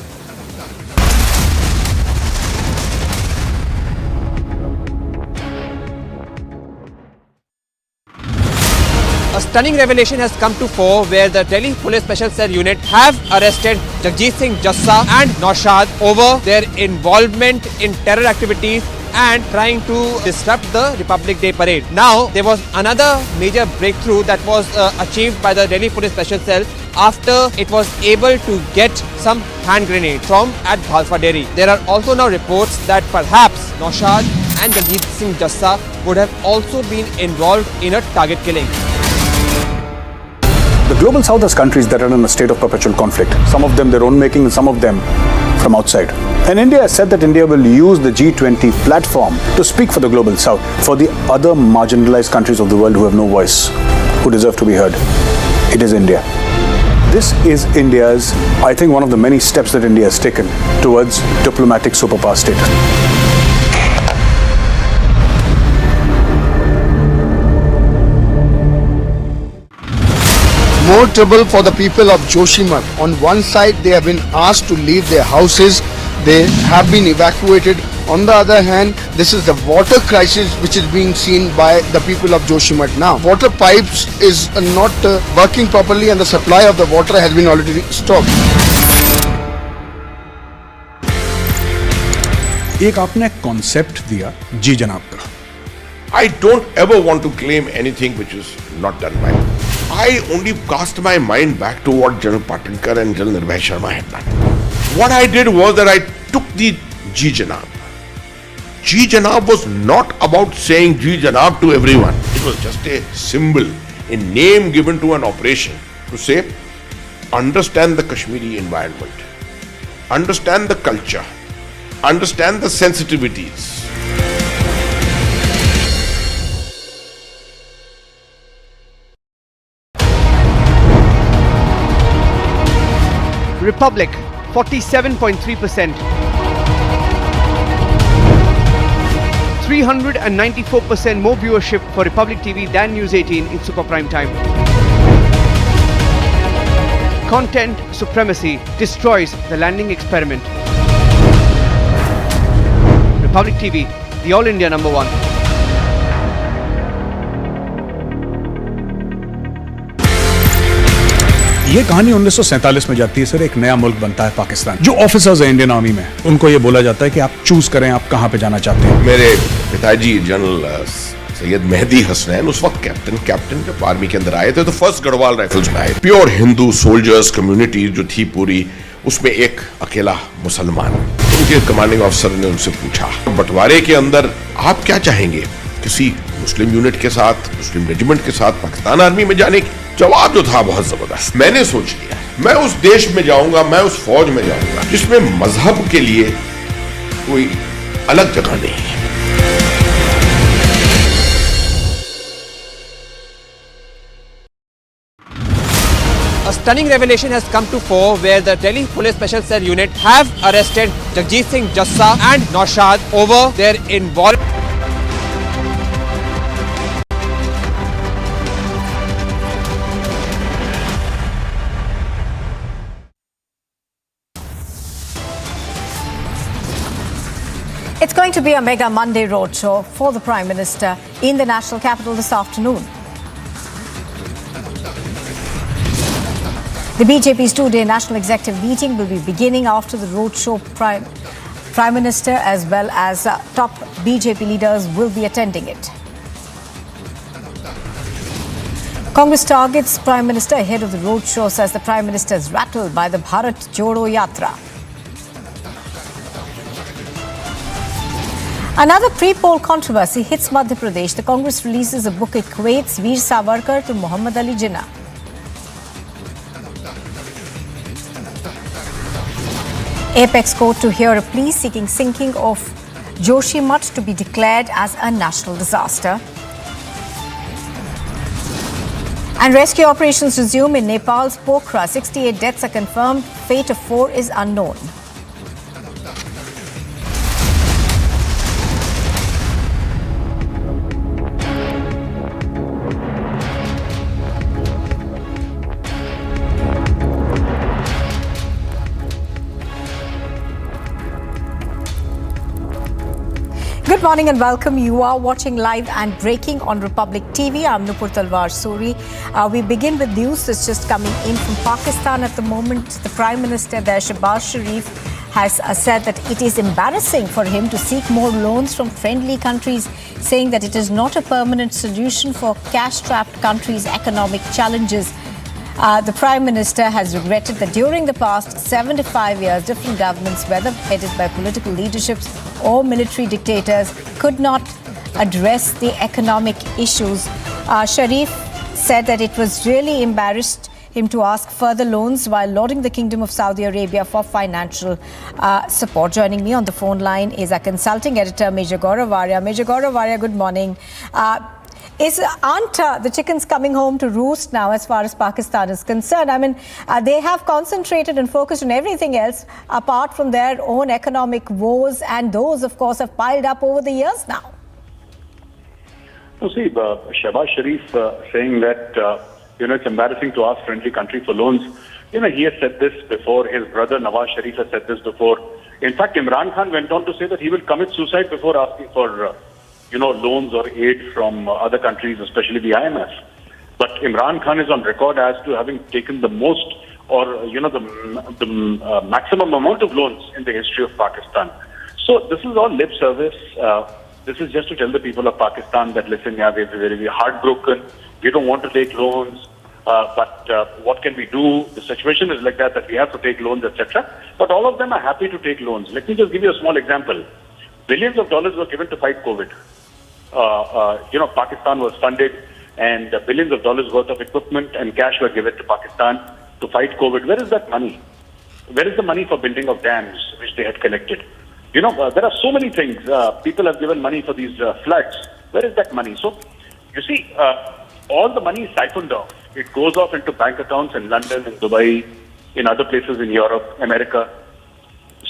S8: A stunning revelation has come to fore where the Delhi Police Special Cell Unit have arrested Jagjit Singh Jassa and Naushad over their involvement in terror activities and trying to disrupt the Republic Day parade. Now, there was another major breakthrough that was achieved by the Delhi Police Special Cell after it was able to get some hand grenades from at Bhalfa Dairy. There are also now reports that perhaps Naushad and Jagjit Singh Jassa would have also been involved in a target killing.
S5: The global south has countries that are in a state of perpetual conflict. Some of them their own making, and some of them from outside. And India has said that India will use the G20 platform to speak for the global south, for the other marginalized countries of the world who have no voice, who deserve to be heard. It is India. This is India's, I think, one of the many steps that India has taken towards diplomatic superpower status.
S6: More trouble for the people of Joshimath. On one side, they have been asked to leave their houses. They have been evacuated. On the other hand, this is the water crisis which is being seen by the people of Joshimath now. Water pipes is not working properly and the supply of the water has been already stopped.
S5: एक आपने concept दिया जी जनाब का.
S7: I don't ever want to claim anything which is not done by me. I only cast my mind back to what General Patinkar and General Nirbhay Sharma had done. What I did was that I took the Ji Janab. Ji Janab was not about saying Ji Janab to everyone. It was just a symbol, a name given to an operation to say, understand the Kashmiri environment, understand the culture, understand the sensitivities.
S15: Republic, 47.3%. 394% more viewership for Republic TV than News 18 in super prime time. Content supremacy destroys the landing experiment. Republic TV, the All India #1.
S5: ये कहानी 1947 में जाती है sir. एक नया मुल्क बनता है पाकिस्तान. जो ऑफिसर्स हैं इंडियन आर्मी में, उनको ये बोला जाता है कि आप चूज करें आप कहां पे जाना चाहते हैं.
S7: मेरे पिताजी जनरल सैयद मेहदी हसनैन उस वक्त कैप्टन जब आर्मी के अंदर आए थे तो फर्स्ट गढ़वाल राइफल्स में आए. प्योर हिंदू सोल्जर्स कम्युनिटी जो थी पूरी, उसमें एक अकेला मुसलमान. उनके कमांडिंग ऑफिसर ने उनसे पूछा, बंटवारे के अंदर आप क्या चाहेंगे, किसी मुस्लिम यूनिट के साथ, मुस्लिम रेजिमेंट के साथ पाकिस्तान आर्मी में जाने की? जवाब जो था बहुत जबरदस्त. मैंने सोच लिया मैं उस देश में जाऊंगा, मैं उस फौज में जाऊंगा जिसमें मजहब के लिए कोई अलग जगह नहीं है.
S8: A stunning revelation has come to fore where the Delhi Police Special Cell Unit have arrested Jagjit Singh Jassa and Naushad over their involvement.
S1: It's going to be a mega Monday roadshow for the Prime Minister in the national capital this afternoon. The BJP's two-day national executive meeting will be beginning after the roadshow. Prime Minister as well as top BJP leaders will be attending it. Congress targets Prime Minister ahead of the roadshow, says the Prime Minister is rattled by the Bharat Jodo Yatra. Another pre-poll controversy hits Madhya Pradesh. The Congress releases a book equates Veer Savarkar to Muhammad Ali Jinnah. Apex Court to hear a plea seeking sinking of Joshimath to be declared as a national disaster. And rescue operations resume in Nepal's Pokhara. 68 deaths are confirmed. Fate of 4 is unknown. Good morning and welcome. You are watching live and breaking on Republic TV. I'm Nupur Talwar Suri. We begin with news that's just coming in from Pakistan at the moment. The Prime Minister there, Shehbaz Sharif, has said that it is embarrassing for him to seek more loans from friendly countries, saying that it is not a permanent solution for cash-strapped countries' economic challenges. The Prime Minister has regretted that during the past 75 years, different governments, whether headed by political leaderships or military dictators, could not address the economic issues. Sharif said that it was really him to ask further loans while lauding the Kingdom of Saudi Arabia for financial support. Joining me on the phone line is our consulting editor, Major Gaurav Arya. Major Gaurav Arya, good morning. Aren't the chickens coming home to roost now as far as Pakistan is concerned? I mean, they have concentrated and focused on everything else apart from their own economic woes, and those, of course, have piled up over the years now.
S20: So see, Shehbaz Sharif saying that, it's embarrassing to ask friendly country for loans. He has said this before. His brother Nawaz Sharif has said this before. In fact, Imran Khan went on to say that he will commit suicide before asking for loans or aid from other countries, especially the IMF. But Imran Khan is on record as to having taken the most or, the maximum amount of loans in the history of Pakistan. So this is all lip service. This is just to tell the people of Pakistan that, listen, we're very heartbroken. We don't want to take loans. But what can we do? The situation is like that we have to take loans, etc. But all of them are happy to take loans. Let me just give you a small example. Billions of dollars were given to fight COVID. Pakistan was funded, and billions of dollars worth of equipment and cash were given to Pakistan to fight COVID. Where is that money? Where is the money for building of dams, which they had collected? There are so many things. People have given money for these floods. Where is that money? So, you see, all the money is siphoned off. It goes off into bank accounts in London, in Dubai, in other places in Europe, America.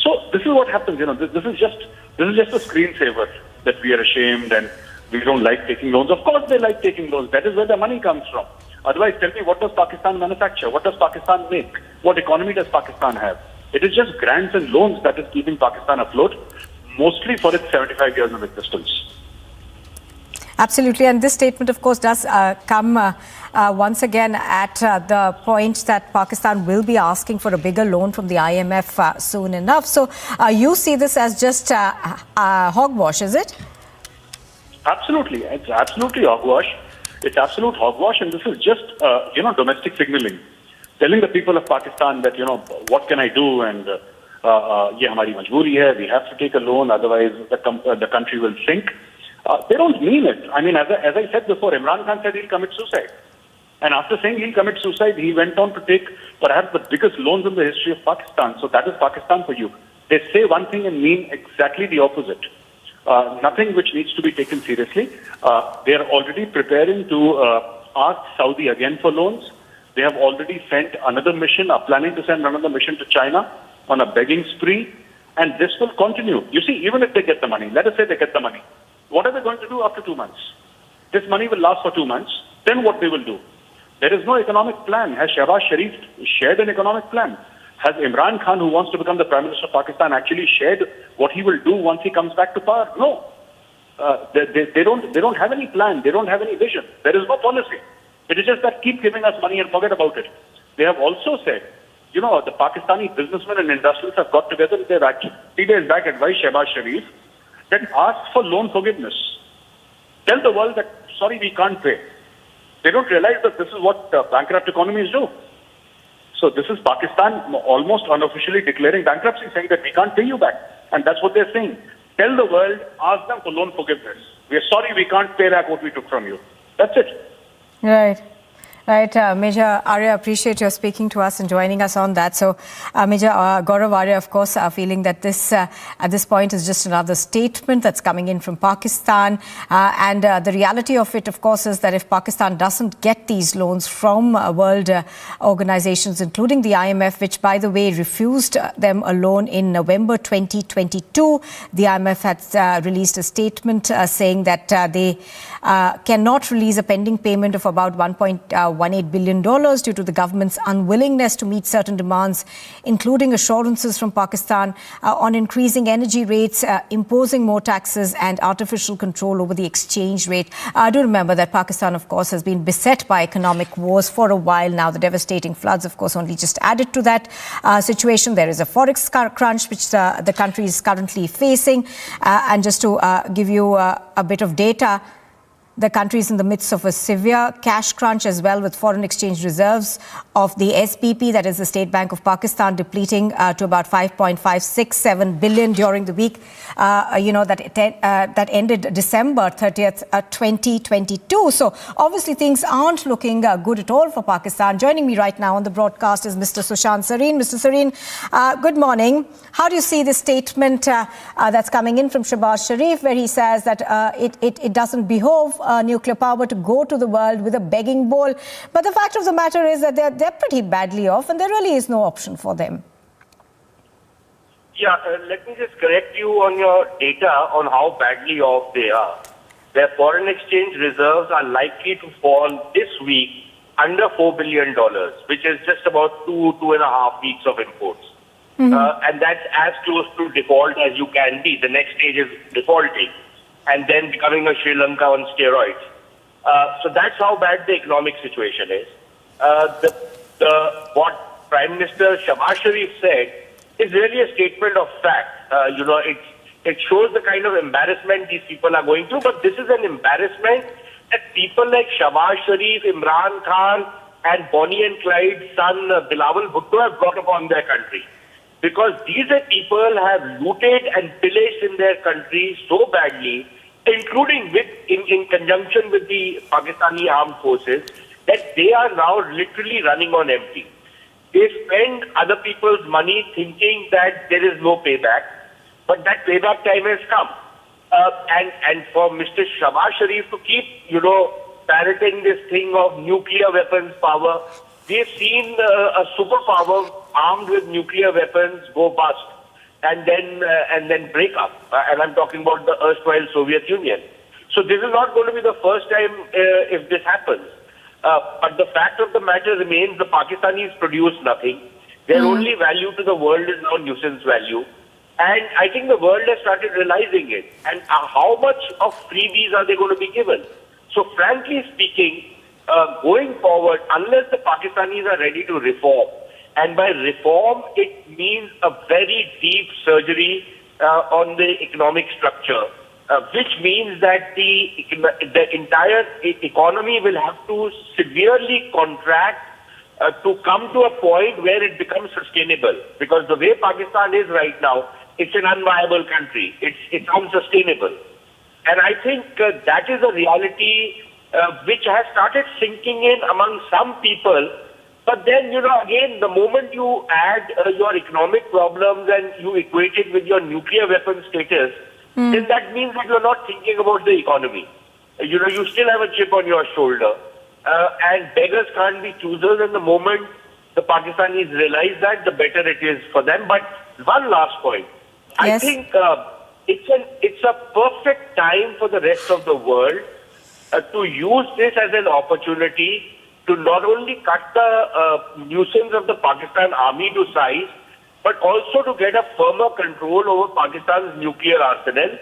S20: So this is what happens. This is just a screensaver that we are ashamed and we don't like taking loans. Of course they like taking loans. That is where the money comes from. Otherwise, tell me, what does Pakistan manufacture? What does Pakistan make? What economy does Pakistan have? It is just grants and loans that is keeping Pakistan afloat, mostly for its 75 years of existence.
S1: Absolutely. And this statement, of course, does come once again at the point that Pakistan will be asking for a bigger loan from the IMF soon enough. So you see this as just hogwash, is it?
S20: Absolutely. It's absolutely hogwash. It's absolute hogwash. And this is just, domestic signaling. Telling the people of Pakistan that, what can I do? And ye hamari majboori hai. We have to take a loan. Otherwise, the country will sink. They don't mean it. I mean, as I said before, Imran Khan said he'll commit suicide. And after saying he'll commit suicide, he went on to take perhaps the biggest loans in the history of Pakistan. So that is Pakistan for you. They say one thing and mean exactly the opposite. Nothing which needs to be taken seriously. They are already preparing to ask Saudi again for loans. They have already sent another mission, are planning to send another mission to China on a begging spree. And this will continue. You see, even if they get the money, let us say they get the money. What are they going to do after 2 months? This money will last for 2 months. Then what they will do? There is no economic plan. Has Shehbaz Sharif shared an economic plan? Has Imran Khan, who wants to become the Prime Minister of Pakistan, actually shared what he will do once he comes back to power? No. They don't have any plan. They don't have any vision. There is no policy. It is just that keep giving us money and forget about it. They have also said, the Pakistani businessmen and industrialists have got together with their 3 days back advised Shehbaz Sharif that ask for loan forgiveness. Tell the world that, sorry, we can't pay. They don't realize that this is what bankrupt economies do. So this is Pakistan almost unofficially declaring bankruptcy, saying that we can't pay you back. And that's what they're saying. Tell the world, ask them for loan forgiveness. We are sorry we can't pay back what we took from you. That's it.
S1: Right. Right, Major Arya, appreciate your speaking to us and joining us on that. So, Major Gaurav Arya, of course, feeling that this, at this point, is just another statement that's coming in from Pakistan. And the reality of it, of course, is that if Pakistan doesn't get these loans from world organizations, including the IMF, which, by the way, refused them a loan in November 2022, the IMF had released a statement saying that they cannot release a pending payment of about $1.18 billion due to the government's unwillingness to meet certain demands, including assurances from Pakistan on increasing energy rates, imposing more taxes and artificial control over the exchange rate. I do remember that Pakistan, of course, has been beset by economic woes for a while now. The devastating floods, of course, only just added to that situation. There is a forex crunch which the country is currently facing. And just to give you a bit of data,
S21: The country is in the midst of a severe cash crunch as well, with foreign exchange reserves of the SPP, that is the State Bank of Pakistan, depleting to about 5.567 billion during the week, that ended December 30th, 2022. So obviously things aren't looking good at all for Pakistan. Joining me right now on the broadcast is Mr. Sushant Sareen. Mr. Sareen, good morning. How do you see the statement that's coming in from Shehbaz Sharif, where he says that it doesn't behove nuclear power to go to the world with a begging bowl? But the fact of the matter is that they're pretty badly off, and there really is no option for them.
S22: Yeah, let me just correct you on your data on how badly off they are. Their foreign exchange reserves are likely to fall this week under $4 billion, which is just about 2.5 weeks of imports. And that's as close to default as you can be. The next stage is defaulting and then becoming a Sri Lanka on steroids. So that's how bad the economic situation is. What Prime Minister Shehbaz Sharif said is really a statement of fact. It shows the kind of embarrassment these people are going through, but this is an embarrassment that people like Shehbaz Sharif, Imran Khan, and Bonnie and Clyde's son Bilawal Bhutto have brought upon their country. Because these people have looted and pillaged in their country so badly, including in conjunction with the Pakistani armed forces, that they are now literally running on empty. They spend other people's money thinking that there is no payback, but that payback time has come. And for Mr. Shehbaz Sharif to keep, parroting this thing of nuclear weapons power, we've seen a superpower armed with nuclear weapons go bust and then break up. And I'm talking about the erstwhile Soviet Union. So this is not going to be the first time if this happens. But the fact of the matter remains, the Pakistanis produce nothing. Their only value to the world is now nuisance value. And I think the world has started realizing it. And how much of freebies are they going to be given? So frankly speaking, going forward, unless the Pakistanis are ready to reform, and by reform, it means a very deep surgery on the economic structure, which means that the entire economy will have to severely contract to come to a point where it becomes sustainable. Because the way Pakistan is right now, it's an unviable country. It's unsustainable. And I think that is a reality which has started sinking in among some people. But then, again, the moment you add your economic problems and you equate it with your nuclear weapon status, then that means that you're not thinking about the economy. You still have a chip on your shoulder. And beggars can't be choosers. And the moment the Pakistanis realize that, the better it is for them. But one last point. Yes. I think it's a perfect time for the rest of the world to use this as an opportunity to not only cut the nuisance of the Pakistan army to size, but also to get a firmer control over Pakistan's nuclear arsenal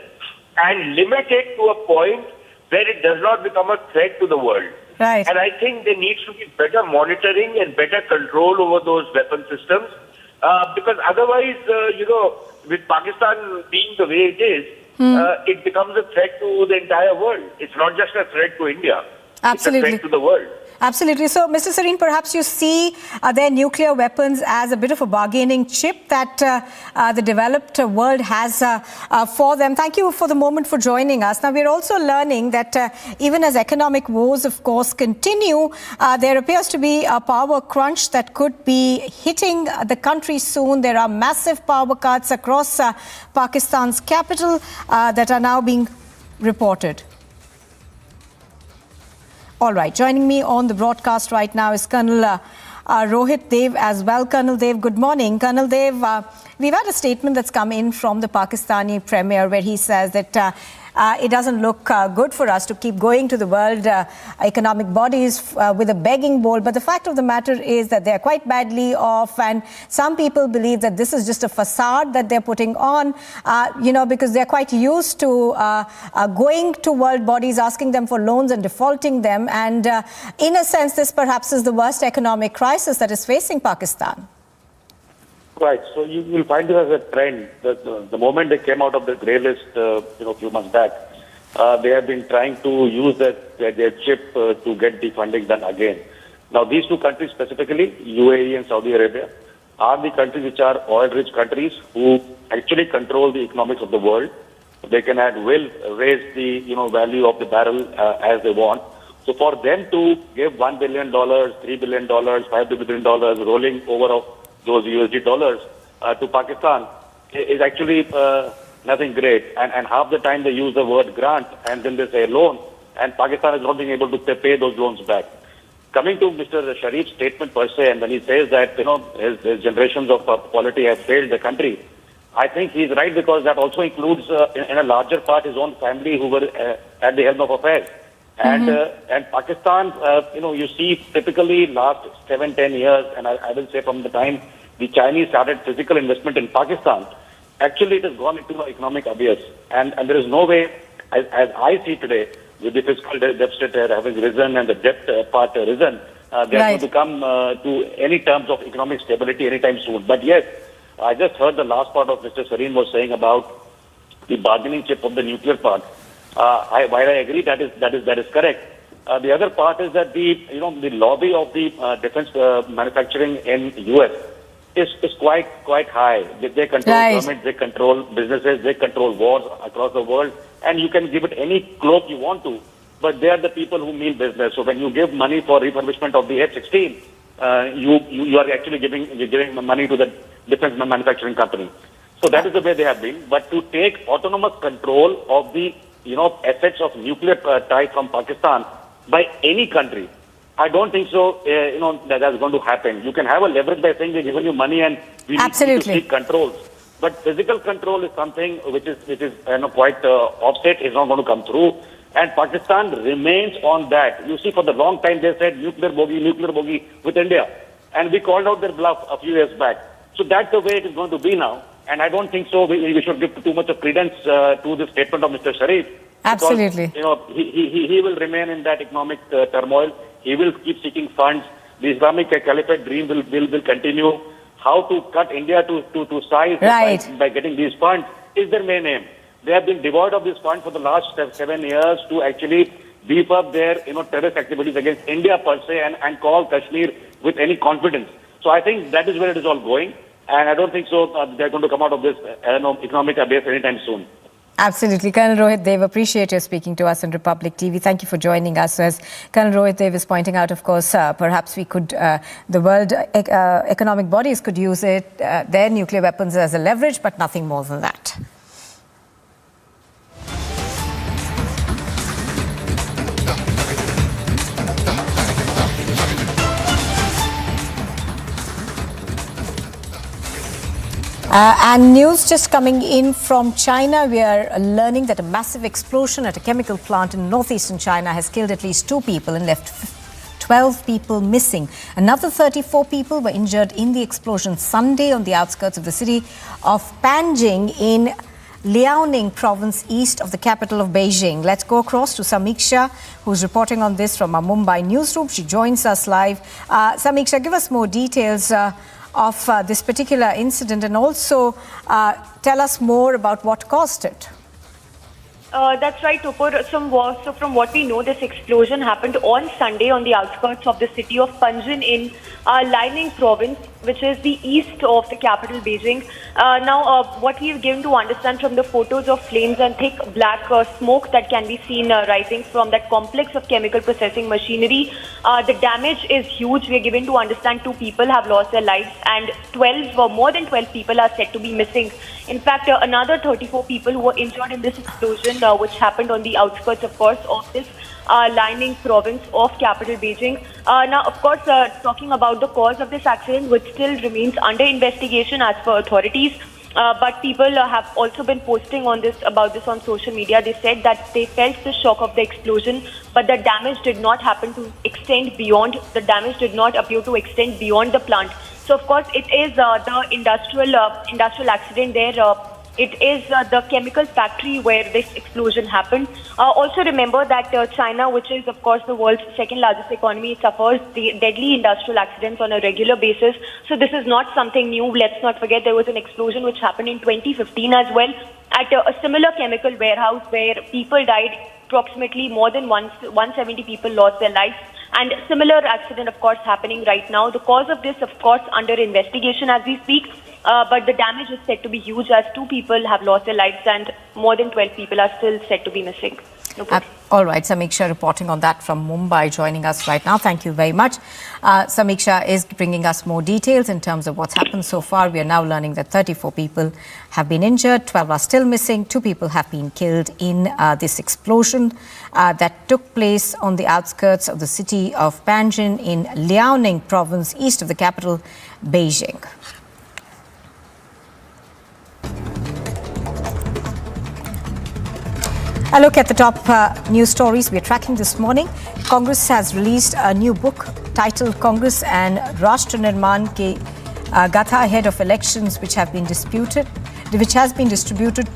S22: and limit it to a point where it does not become a threat to the world.
S21: Right.
S22: And I think there needs to be better monitoring and better control over those weapon systems, because otherwise, with Pakistan being the way it is, it becomes a threat to the entire world. It's not just a threat to India.
S21: Absolutely.
S22: It's a threat to the world.
S21: Absolutely. So, Mr. Sareen, perhaps you see their nuclear weapons as a bit of a bargaining chip that the developed world has for them. Thank you for the moment for joining us. Now, we're also learning that even as economic woes, of course, continue, there appears to be a power crunch that could be hitting the country soon. There are massive power cuts across Pakistan's capital that are now being reported. All right, joining me on the broadcast right now is Colonel Rohit Dev as well. Colonel Dev, good morning. Colonel Dev, we've had a statement that's come in from the Pakistani Premier where he says that it doesn't look good for us to keep going to the world economic bodies with a begging bowl. But the fact of the matter is that they're quite badly off, and some people believe that this is just a facade that they're putting on, because they're quite used to going to world bodies, asking them for loans and defaulting them. And in a sense, this perhaps is the worst economic crisis that is facing Pakistan.
S20: Right. So you will find this as a trend. That the moment they came out of the grey list, a few months back, they have been trying to use their chip to get the funding done again. Now, these two countries specifically, UAE and Saudi Arabia, are the countries which are oil-rich countries who actually control the economics of the world. They will raise the value of the barrel as they want. So for them to give $1 billion, $3 billion, $5 billion rolling over of those USD dollars to Pakistan is actually nothing great. And half the time they use the word grant and then they say loan, and Pakistan is not being able to pay those loans back. Coming to Mr. Sharif's statement per se, and when he says that his generations of quality have failed the country, I think he's right, because that also includes in a larger part his own family who were at the helm of affairs. And Pakistan, you see typically last 7-10 years, and I will say from the time the Chinese started physical investment in Pakistan, actually it has gone into an economic abyss. And there is no way, as I see today, with the fiscal deficit having risen and the debt part risen, they are going to come to any terms of economic stability anytime soon. But yes, I just heard the last part of Mr. Sareen was saying about the bargaining chip of the nuclear part. While I agree that is correct, the other part is that the lobby of the defense manufacturing in US is quite high. They control government, they control businesses, they control wars across the world, and you can give it any cloak you want to, but they are the people who mean business. So when you give money for refurbishment of the F-16, you are actually giving money to the defense manufacturing company. So that is the way they have been. But to take autonomous control of the assets of nuclear type from Pakistan by any country, I don't think so. That's going to happen. You can have a leverage by saying we're giving you money and we need to seek controls. But physical control is something which is quite offset. Is not going to come through. And Pakistan remains on that. You see, for the long time they said nuclear bogey with India, and we called out their bluff a few years back. So that's the way it is going to be now. And I don't think so. We should give too much of credence to the statement of Mr. Sharif.
S21: Absolutely.
S20: Because, he will remain in that economic turmoil. He will keep seeking funds. The Islamic Caliphate dream will continue. How to cut India to size by getting these funds is their main aim. They have been devoid of this fund for the last 7 years to actually beef up their terrorist activities against India per se and call Kashmir with any confidence. So I think that is where it is all going. And I don't think so they're going to come out of this economic abyss anytime soon.
S21: Absolutely. Colonel Rohit Dev, appreciate your speaking to us on Republic TV. Thank you for joining us. So as Colonel Rohit Dev is pointing out, of course, perhaps we could, the world economic bodies could use their nuclear weapons as a leverage, but nothing more than that. And news just coming in from China. We are learning that a massive explosion at a chemical plant in northeastern China has killed at least 2 people and left 12 people missing. Another 34 people were injured in the explosion Sunday on the outskirts of the city of Panjing in Liaoning province, east of the capital of Beijing. Let's go across to Samiksha, who's reporting on this from our Mumbai newsroom. She joins us live. Samiksha, give us more details of this particular incident, and also tell us more about what caused it.
S2: That's right, Tupur. So from what we know, this explosion happened on Sunday on the outskirts of the city of Panjin in Liaoning province, which is the east of the capital Beijing. Now, what we've given to understand from the photos of flames and thick black smoke that can be seen rising from that complex of chemical processing machinery, the damage is huge. We're given to understand 2 people have lost their lives and more than 12 people are said to be missing. In fact, another 34 people who were injured in this explosion, which happened on the outskirts, of course, of this Liaoning province of capital Beijing. Now, of course, talking about the cause of this accident, which still remains under investigation as per authorities. But people have also been posting about this on social media. They said that they felt the shock of the explosion, but the damage did not happen to extend beyond. The damage did not appear to extend beyond the plant. So, of course, it is the industrial accident there. It is the chemical factory where this explosion happened. Also remember that China, which is of course the world's second largest economy, suffers the deadly industrial accidents on a regular basis. So this is not something new. Let's not forget there was an explosion which happened in 2015 as well. at a similar chemical warehouse where people died. Approximately more than 170 people lost their lives, and similar accident, of course, happening right now. The cause of this, of course, under investigation as we speak, but the damage is said to be huge, as 2 people have lost their lives and more than 12 people are still said to be missing.
S21: All right, Samiksha reporting on that from Mumbai, joining us right now. Thank you very much. Samiksha is bringing us more details in terms of what's happened so far. We are now learning that 34 people have been injured, 12 are still missing, 2 people have been killed in this explosion that took place on the outskirts of the city of Panjin in Liaoning province, east of the capital, Beijing. A look at the top news stories we are tracking this morning. Congress has released a new book titled Congress and Rashtra Nirman Ke Gatha ahead of elections which has been distributed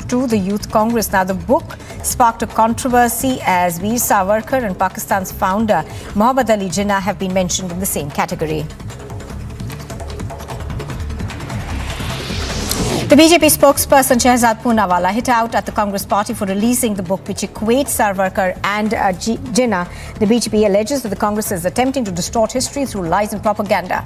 S21: to the Youth Congress. Now, the book sparked a controversy as Veer Savarkar and Pakistan's founder Muhammad Ali Jinnah have been mentioned in the same category. The BJP spokesperson Shehzad Poonawalla hit out at the Congress party for releasing the book which equates Savarkar and Jinnah. The BJP alleges that the Congress is attempting to distort history through lies and propaganda.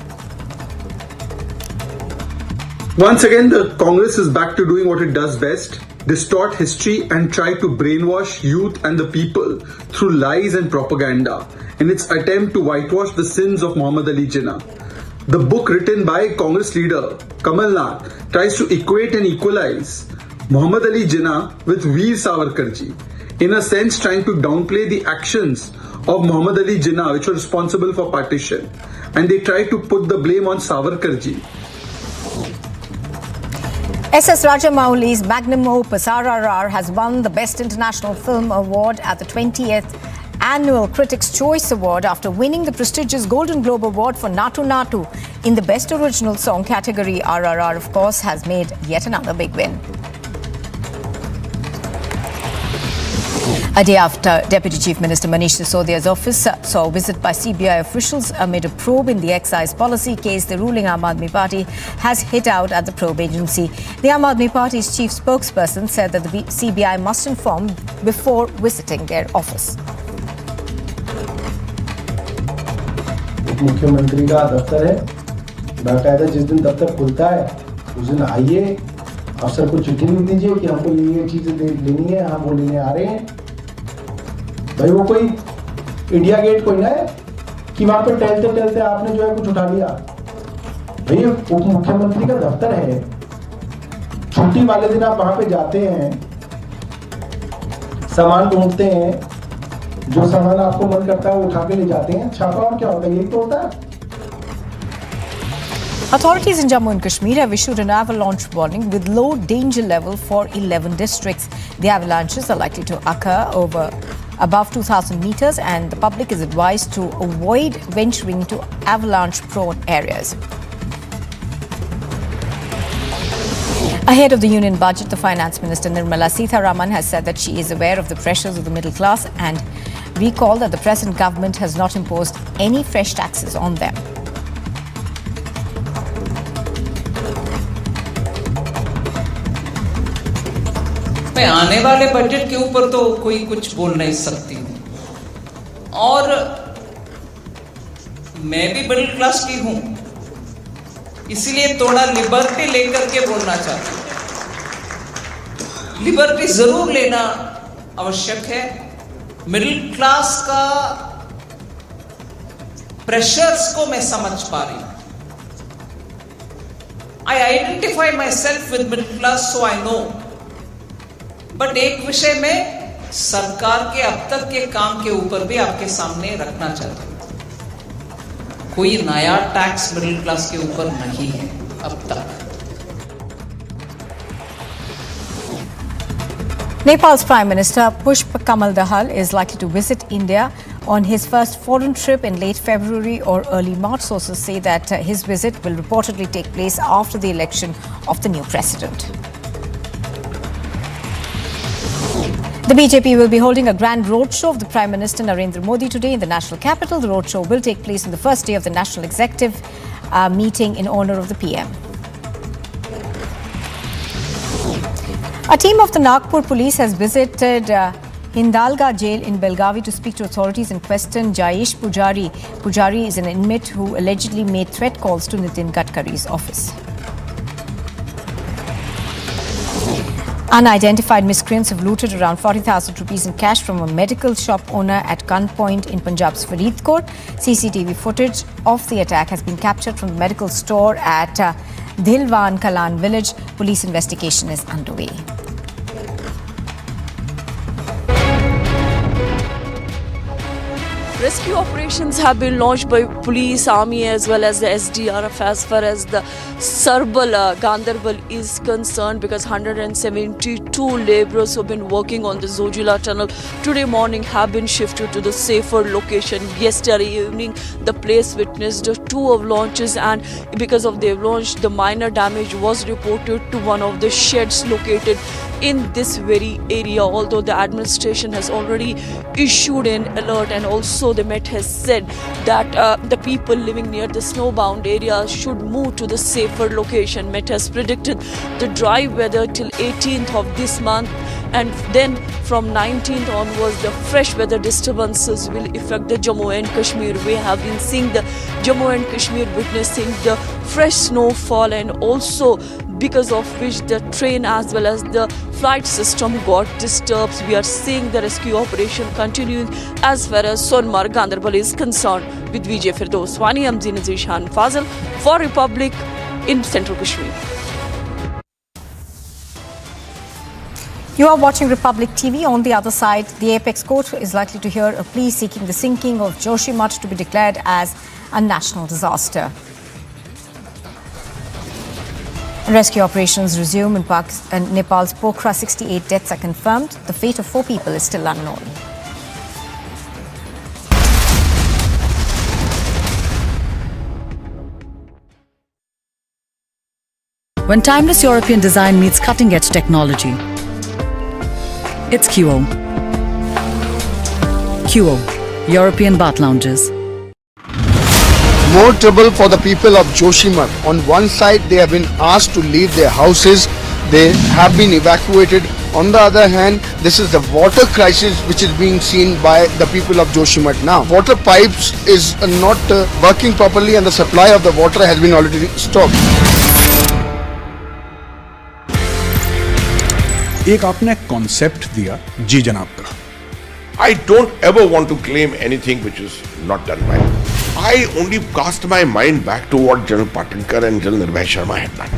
S12: Once again, the Congress is back to doing what it does best: distort history and try to brainwash youth and the people through lies and propaganda in its attempt to whitewash the sins of Muhammad Ali Jinnah. The book, written by Congress leader Kamal Nath, tries to equate and equalize Muhammad Ali Jinnah with Veer Savarkar ji, in a sense trying to downplay the actions of Muhammad Ali Jinnah which were responsible for partition, and they try to put the blame on Savarkar ji.
S21: S.S. Rajamouli's magnum opus RRR has won the Best International Film Award at the 20th Annual Critics' Choice Award after winning the prestigious Golden Globe Award for Natu Natu in the Best Original Song category. RRR, of course, has made yet another big win. A day after Deputy Chief Minister Manish Sisodia's office saw a visit by CBI officials amid a probe in the excise policy case, the ruling Aam Aadmi Party has hit out at the probe agency. The Aam Aadmi Party's chief spokesperson said that the CBI must inform before visiting their office.
S13: मुख्यमंत्री का दफ्तर है, बाकायदा जिस दिन दफ्तर खुलता है उस दिन आइए, अफसर को चिट्ठी लिख दीजिए कि हमको ये चीजें लेनी है, हम वो लेने आ रहे हैं। भाई वो कोई इंडिया गेट कोई ना है कि वहां पे टहलते टहलते आपने जो है कुछ उठा लिया। भाई उप मुख्यमंत्री का दफ्तर है, छुट्टी वाले दिन आप वहां पे जाते हैं, सामान ढूंढते हैं, जो सामान आपको मन करता है वो उठा के ले जाते हैं, छापा और क्या होता है, यही तो होता है।
S21: Authorities in Jammu and Kashmir have issued an avalanche warning with low danger level for 11 districts. The avalanches are likely to occur above 2,000 meters, and the public is advised to avoid venturing to avalanche-prone areas. Ahead of the union budget, the Finance Minister Nirmala Sitharaman has said that she is aware of the pressures of the middle class and recalled that the present government has not imposed any fresh taxes on them.
S14: मैं आने वाले budget के ऊपर तो कोई कुछ बोल नहीं सकती हूँ, और मैं भी मिडिल क्लास की हूँ, इसीलिए थोड़ा लिबर्टी लेकर के बोलना चाहती हूँ। लिबर्टी जरूर लेना आवश्यक है। मिडिल क्लास का प्रेशर्स को मैं समझ पा रही हूँ। I identify myself with middle class, so I know. But एक विषय में सरकार के अब तक के काम के ऊपर भी आपके सामने रखना चाहता हूं। कोई नया टैक्स मिडिल क्लास के ऊपर नहीं है अब तक।
S21: Nepal's Prime Minister Pushpa Kamal Dahal is likely to visit India on his first foreign trip in late February or early March. Sources say that his visit will reportedly take place after the election of the new president. The BJP will be holding a grand roadshow of the Prime Minister Narendra Modi today in the national capital. The roadshow will take place on the first day of the National Executive meeting in honor of the PM. A team of the Nagpur police has visited Hindalga jail in Belgavi to speak to authorities and question Jayesh Pujari. Pujari is an inmate who allegedly made threat calls to Nitin Gadkari's office. Unidentified miscreants have looted around 40,000 rupees in cash from a medical shop owner at gunpoint in Punjab's Faridkot. CCTV footage of the attack has been captured from the medical store at Dhilwan Kalan village. Police investigation is underway.
S3: Rescue operations have been launched by police, army as well as the SDRF as far as the Sarbal, Gandarbal is concerned, because 172 labourers who have been working on the Zojila tunnel today morning have been shifted to the safer location. Yesterday evening the place witnessed 2 launches, and because of their launch the minor damage was reported to one of the sheds located in this very area, although the administration has already issued an alert, and also the Met has said that the people living near the snowbound areas should move to the safer location. Met has predicted the dry weather till 18th of this month, and then from 19th onwards the fresh weather disturbances will affect the Jammu and Kashmir. We have been seeing the Jammu and Kashmir witnessing the fresh snowfall, and also because of which the train as well as the flight system got disturbed. We are seeing the rescue operation continuing as far as Sonmarg, Gandarbal is concerned. With Vijay Firdoswani, I'm Zina Zishan Fazal for Republic in Central Kashmir.
S21: You are watching Republic TV. On the other side, the Apex Court is likely to hear a plea seeking the sinking of Joshimath to be declared as a national disaster. Rescue operations resume in Nepal's Pokhara. 68 deaths are confirmed. The fate of 4 people is still unknown.
S4: When timeless European design meets cutting-edge technology, it's QO. QO, European bath lounges.
S6: More trouble for the people of Joshimath. On one side, they have been asked to leave their houses. They have been evacuated. On the other hand, this is the water crisis which is being seen by the people of Joshimath now. Water pipes is not working properly, and the supply of the water has been already stopped.
S5: एक आपने concept दिया जी जनाब का.
S7: I don't ever want to claim anything which is not done by me. I only cast my mind back to what General Patinkar and General Nirbhay Sharma had done.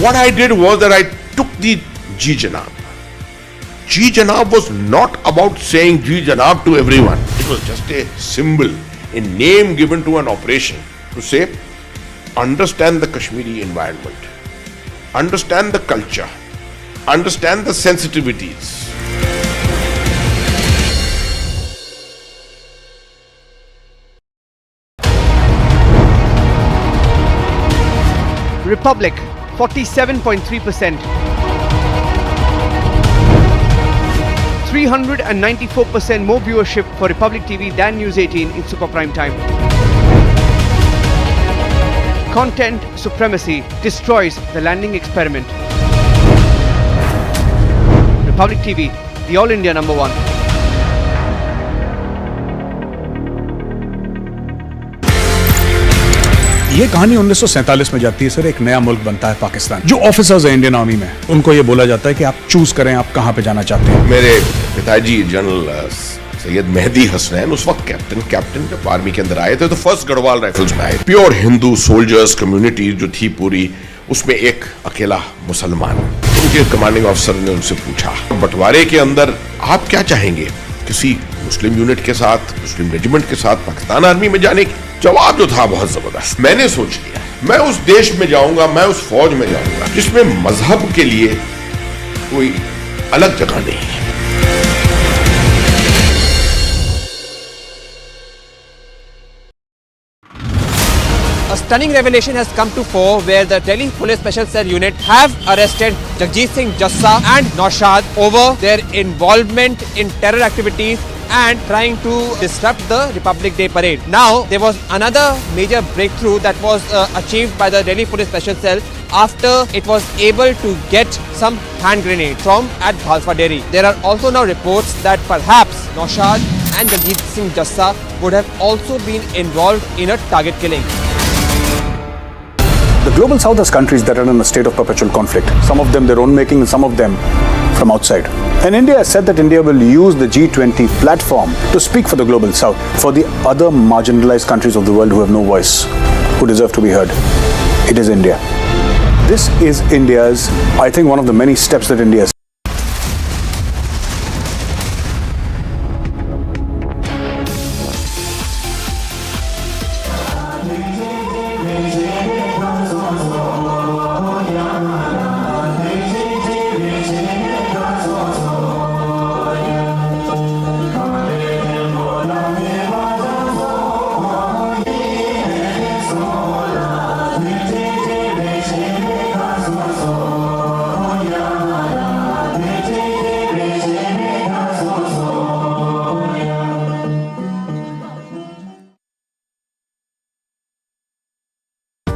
S7: What I did was that I took the Ji Janab. Ji Janab was not about saying Ji Janab to everyone. It was just a symbol, a name given to an operation to say, understand the Kashmiri environment, understand the culture, understand the sensitivities.
S15: Republic, 47.3%. 394% more viewership for Republic TV than News 18 in super prime time. Content supremacy destroys the landing experiment. Republic TV, the All India #1.
S5: ये कहानी 1947 में जाती है sir. एक नया मुल्क बनता है पाकिस्तान. जो ऑफिसर्स हैं इंडियन आर्मी में, उनको ये बोला जाता है कि आप चूज करें आप कहां पे जाना चाहते हैं.
S7: मेरे पिताजी जनरल सैयद मेहदी हसनैन उस वक्त कैप्टन जब आर्मी के अंदर आए थे तो फर्स्ट गढ़वाल राइफल्स में आए. प्योर हिंदू सोल्जर्स कम्युनिटी जो थी पूरी, उसमें एक अकेला मुसलमान. उनके कमांडिंग ऑफिसर ने उनसे पूछा, बंटवारे के अंदर आप क्या चाहेंगे, किसी मुस्लिम यूनिट के साथ, मुस्लिम रेजिमेंट के साथ पाकिस्तान आर्मी में जाने की? जवाब जो था बहुत जबरदस्त. मैंने सोच लिया मैं उस देश में जाऊंगा, मैं उस फौज में जाऊंगा जिसमें मजहब के लिए कोई अलग जगह नहीं है.
S8: A stunning revelation has come to fore where the Delhi Police Special Cell Unit have arrested Jagjit Singh Jassa and Naushad over their involvement in terror activities and trying to disrupt the Republic Day parade. Now, there was another major breakthrough that was achieved by the Delhi Police Special Cell after it was able to get some hand grenades from at Bhalfa Dairy. There are also now reports that perhaps Naushad and Jagjit Singh Jassa would have also been involved in a target killing.
S5: The global south has countries that are in a state of perpetual conflict. Some of them their own making and some of them from outside. And India has said that India will use the G20 platform to speak for the global south, for the other marginalized countries of the world who have no voice, who deserve to be heard. It is India. This is India's, I think, one of the many steps that India has.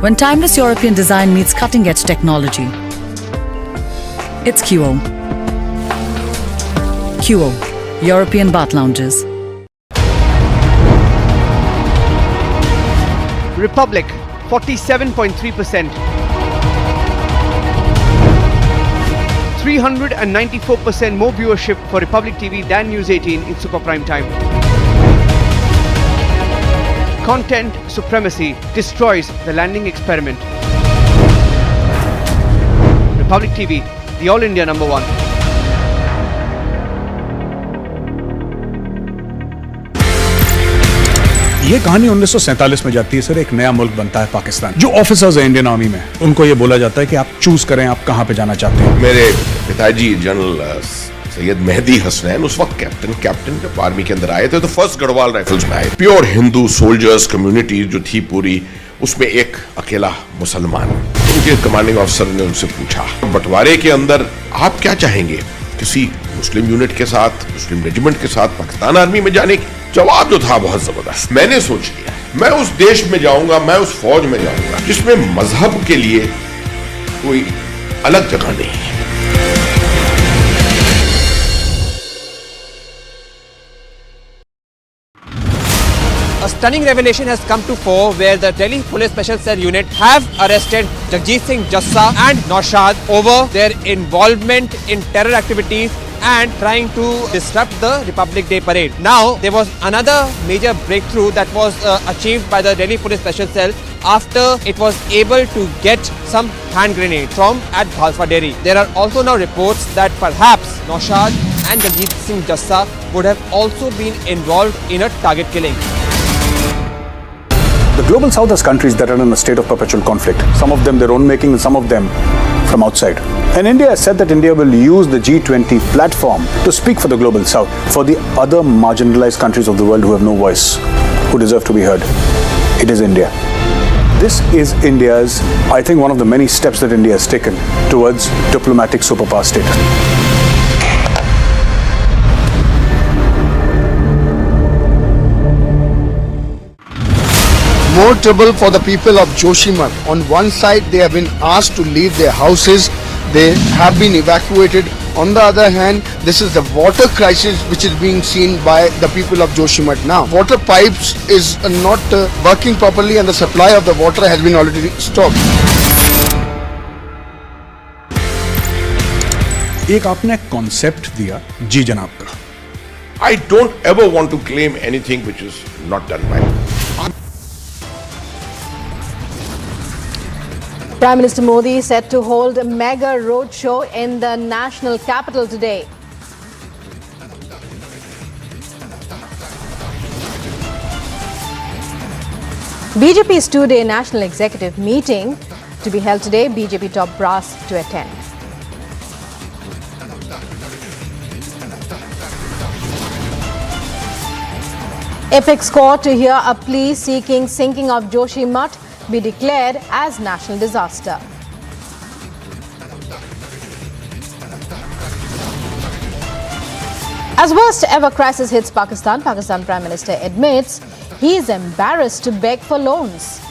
S4: When timeless European design meets cutting-edge technology, it's QO. QO, European Bath Lounges.
S15: Republic, 47.3%. 394% more viewership for Republic TV than News 18 in super prime time. Content supremacy destroys the landing experiment. Republic TV, the All India #1.
S5: ये कहानी 1947 में जाती है sir. एक नया मुल्क बनता है पाकिस्तान। जो ऑफिसर्स हैं इंडियन आर्मी में, उनको ये बोला जाता है कि आप चूज करें आप कहां पे जाना चाहते हैं।
S7: मेरे पिताजी जनरल सैयद मेहदी हसनैन उस वक्त कैप्टन जब आर्मी के अंदर आए थे तो फर्स्ट गढ़वाल राइफल्स में आए। प्योर हिंदू सोल्जर्स कम्युनिटी जो थी पूरी, उसमें एक अकेला मुसलमान। उनके कमांडिंग ऑफिसर ने उनसे पूछा, बंटवारे के अंदर आप क्या चाहेंगे, किसी मुस्लिम यूनिट के साथ, मुस्लिम रेजिमेंट के साथ पाकिस्तान आर्मी में जाने की? जवाब जो था बहुत जबरदस्त। मैंने सोच लिया मैं उस देश में जाऊंगा, मैं उस फौज में जाऊंगा जिसमें मजहब के लिए कोई अलग जगह नहीं है।
S8: A stunning revelation has come to fore where the Delhi Police Special Cell Unit have arrested Jagjit Singh Jassa and Naushad over their involvement in terror activities and trying to disrupt the Republic Day parade. Now, there was another major breakthrough that was achieved by the Delhi Police Special Cell after it was able to get some hand grenades from at Bhalfa Dairy. There are also now reports that perhaps Naushad and Jagjit Singh Jassa would have also been involved in a target killing.
S5: The global south has countries that are in a state of perpetual conflict. Some of them their own making and some of them from outside. And India has said that India will use the G20 platform to speak for the global south, for the other marginalized countries of the world who have no voice, who deserve to be heard. It is India. This is India's, I think, one of the many steps that India has taken towards diplomatic superpower status.
S6: More trouble for the people of Joshimath. On one side, they have been asked to leave their houses. They have been evacuated. On the other hand, this is the water crisis which is being seen by the people of Joshimath now. Water pipes is not working properly and the supply of the water has been already stopped.
S5: एक आपने concept दिया जी जनाब का।
S7: I don't ever want to claim anything which is not done by me.
S1: Prime Minister Modi set to hold a mega roadshow in the national capital today. BJP's two-day national executive meeting to be held today. BJP top brass to attend. Apex court to hear a plea seeking sinking of Joshimath be declared as national disaster. As worst ever crisis hits Pakistan, Pakistan Prime Minister admits he is embarrassed to beg for loans.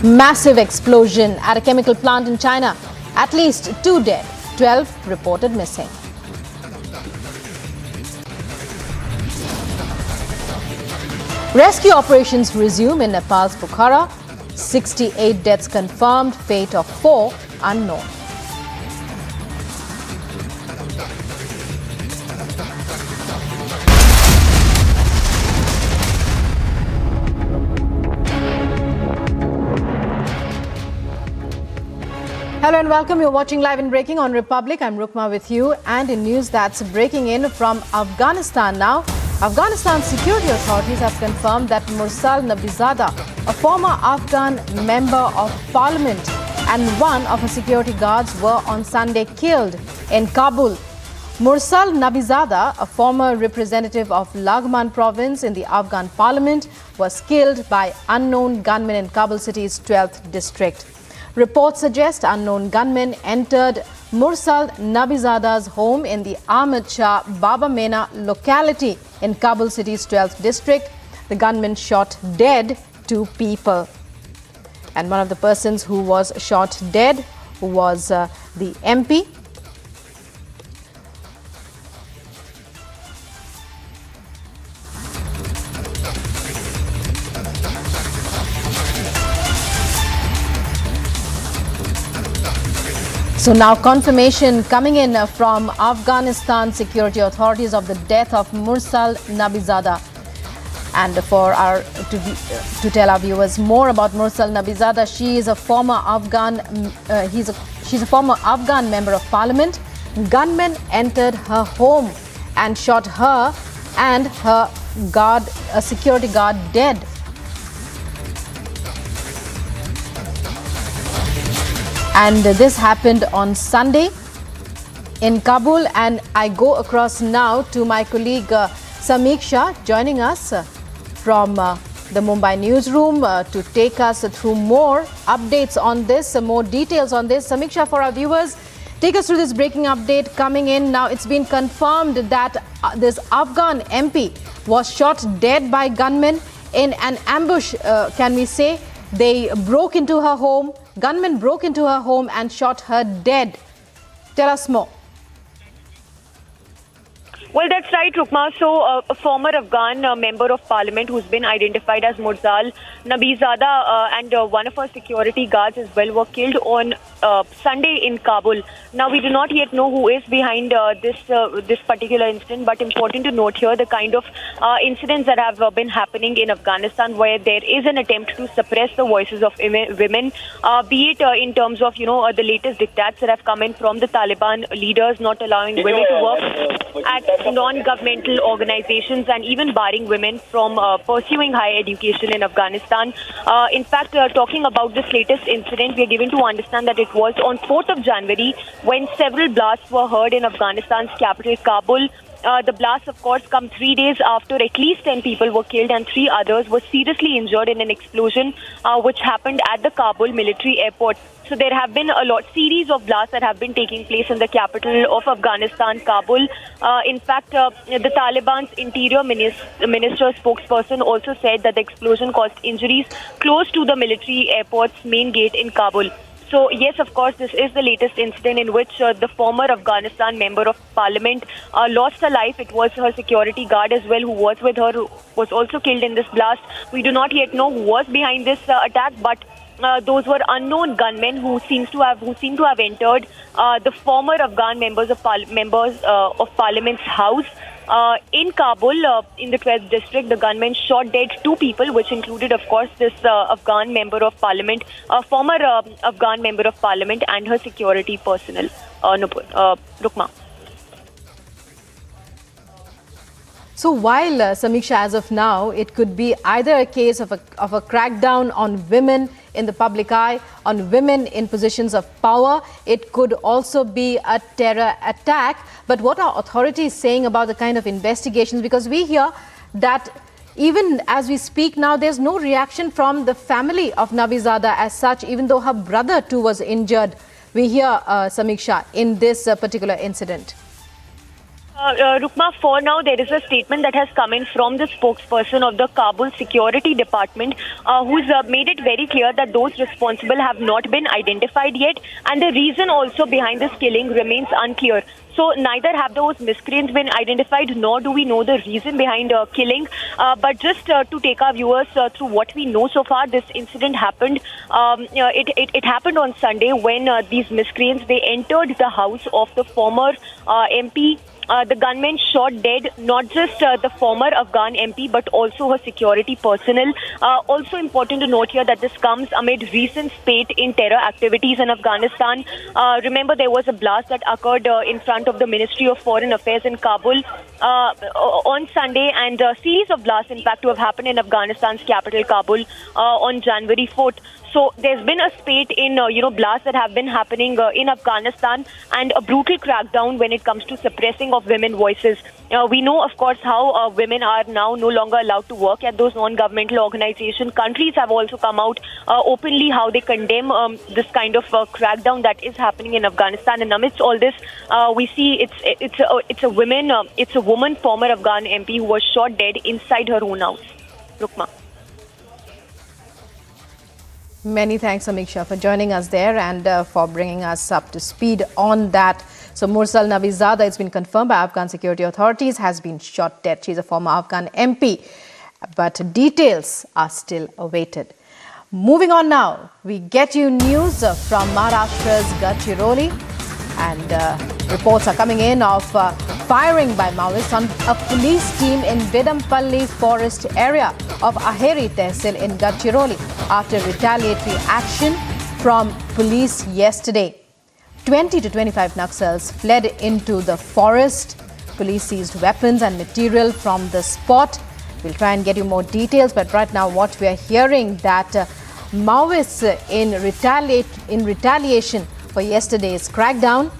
S1: Massive explosion at a chemical plant in China. At least 2 dead, 12 reported missing. Rescue operations resume in Nepal's Pokhara. 68 deaths confirmed, fate of 4 unknown. Hello and welcome. You're watching Live and Breaking on Republic. I'm Rukma with you. And in news that's breaking in from Afghanistan now, Afghanistan security authorities have confirmed that Mursal Nabizada, a former Afghan member of parliament and one of her security guards, were on Sunday killed in Kabul. Mursal Nabizada, a former representative of Laghman province in the Afghan parliament, was killed by unknown gunmen in Kabul city's 12th district. Reports suggest unknown gunmen entered Mursal Nabizada's home in the Ahmed Shah Baba Mena locality in Kabul city's 12th district. The gunmen shot dead 2 people. And one of the persons who was shot dead was the MP. So now confirmation coming in from Afghanistan security authorities of the death of Mursal Nabizada. And to tell our viewers more about Mursal Nabizada, she is a former Afghan she's a former Afghan member of parliament. Gunmen entered her home and shot her and her guard, a security guard, dead. And this happened on Sunday in Kabul. And I go across now to my colleague Samiksha, joining us from the Mumbai newsroom to take us through more updates on this, more details on this. Samiksha, for our viewers, take us through this breaking update coming in. Now, it's been confirmed that this Afghan MP was shot dead by gunmen in an ambush, can we say. They broke into her home. Gunmen broke into her home and shot her dead. Tell us more.
S2: Well, that's right, Rukma. So, a former Afghan member of parliament who's been identified as Mursal Nabizada and one of her security guards as well were killed on Sunday in Kabul. Now, we do not yet know who is behind this particular incident, but important to note here the kind of incidents that have been happening in Afghanistan, where there is an attempt to suppress the voices of women, be it in terms of, the latest diktats that have come in from the Taliban leaders, not allowing women to work at non-governmental organizations and even barring women from pursuing higher education in Afghanistan. In fact, talking about this latest incident, we are given to understand that it was on 4th of January when several blasts were heard in Afghanistan's capital, Kabul. The blasts, of course, come 3 days after at least 10 people were killed and 3 others were seriously injured in an explosion which happened at the Kabul military airport. So there have been a series of blasts that have been taking place in the capital of Afghanistan, Kabul. In fact, the Taliban's interior minister spokesperson also said that the explosion caused injuries close to the military airport's main gate in Kabul. So, yes, of course, this is the latest incident in which the former Afghanistan member of parliament lost her life. It was her security guard as well who was with her, who was also killed in this blast. We do not yet know who was behind this attack, but those were unknown gunmen who seem to have entered the former Afghan members of parliament's house. In Kabul, in the 12th district, the gunmen shot dead 2 people, which included, of course, this Afghan member of parliament, former Afghan member of parliament, and her security personnel. Rukma.
S1: So while, Samiksha, as of now, it could be either a case of a crackdown on women in the public eye, on women in positions of power, it could also be a terror attack. But what are authorities saying about the kind of investigations? Because we hear that even as we speak now, there's no reaction from the family of Nabizada as such, even though her brother too was injured. We hear Samiksha in this particular incident.
S2: Rukma, for now, there is a statement that has come in from the spokesperson of the Kabul Security Department, who's made it very clear that those responsible have not been identified yet, and the reason also behind this killing remains unclear. So neither have those miscreants been identified, nor do we know the reason behind killing. But just to take our viewers through what we know so far, this incident happened. It happened on Sunday when these miscreants, they entered the house of the former MP. The gunmen shot dead not just the former Afghan MP but also her security personnel. Also important to note here that this comes amid recent spate in terror activities in Afghanistan. Remember, there was a blast that occurred in front of the Ministry of Foreign Affairs in Kabul on Sunday, and a series of blasts in fact to have happened in Afghanistan's capital Kabul on January 4th. So there's been a spate in blasts that have been happening in Afghanistan, and a brutal crackdown when it comes to suppressing of women voices. We know, of course, how women are now no longer allowed to work at those non-governmental organizations. Countries have also come out openly how they condemn this kind of crackdown that is happening in Afghanistan. And amidst all this, we see it's a woman former Afghan MP who was shot dead inside her own house. Rukma.
S1: Many thanks, Samiksha, for joining us there and for bringing us up to speed on that. So Mursal Nabizada, it's been confirmed by Afghan security authorities, has been shot dead. She's a former Afghan MP, but details are still awaited. Moving on now, we get you news from Maharashtra's Gadchiroli, and reports are coming in of firing by Maoists on a police team in Vedampalli forest area of Aheri Tehsil in Gadchiroli after retaliatory action from police yesterday. 20 to 25 Naxals fled into the forest. Police seized weapons and material from the spot. We'll try and get you more details, but right now what we are hearing that Maoists in retaliation for yesterday's crackdown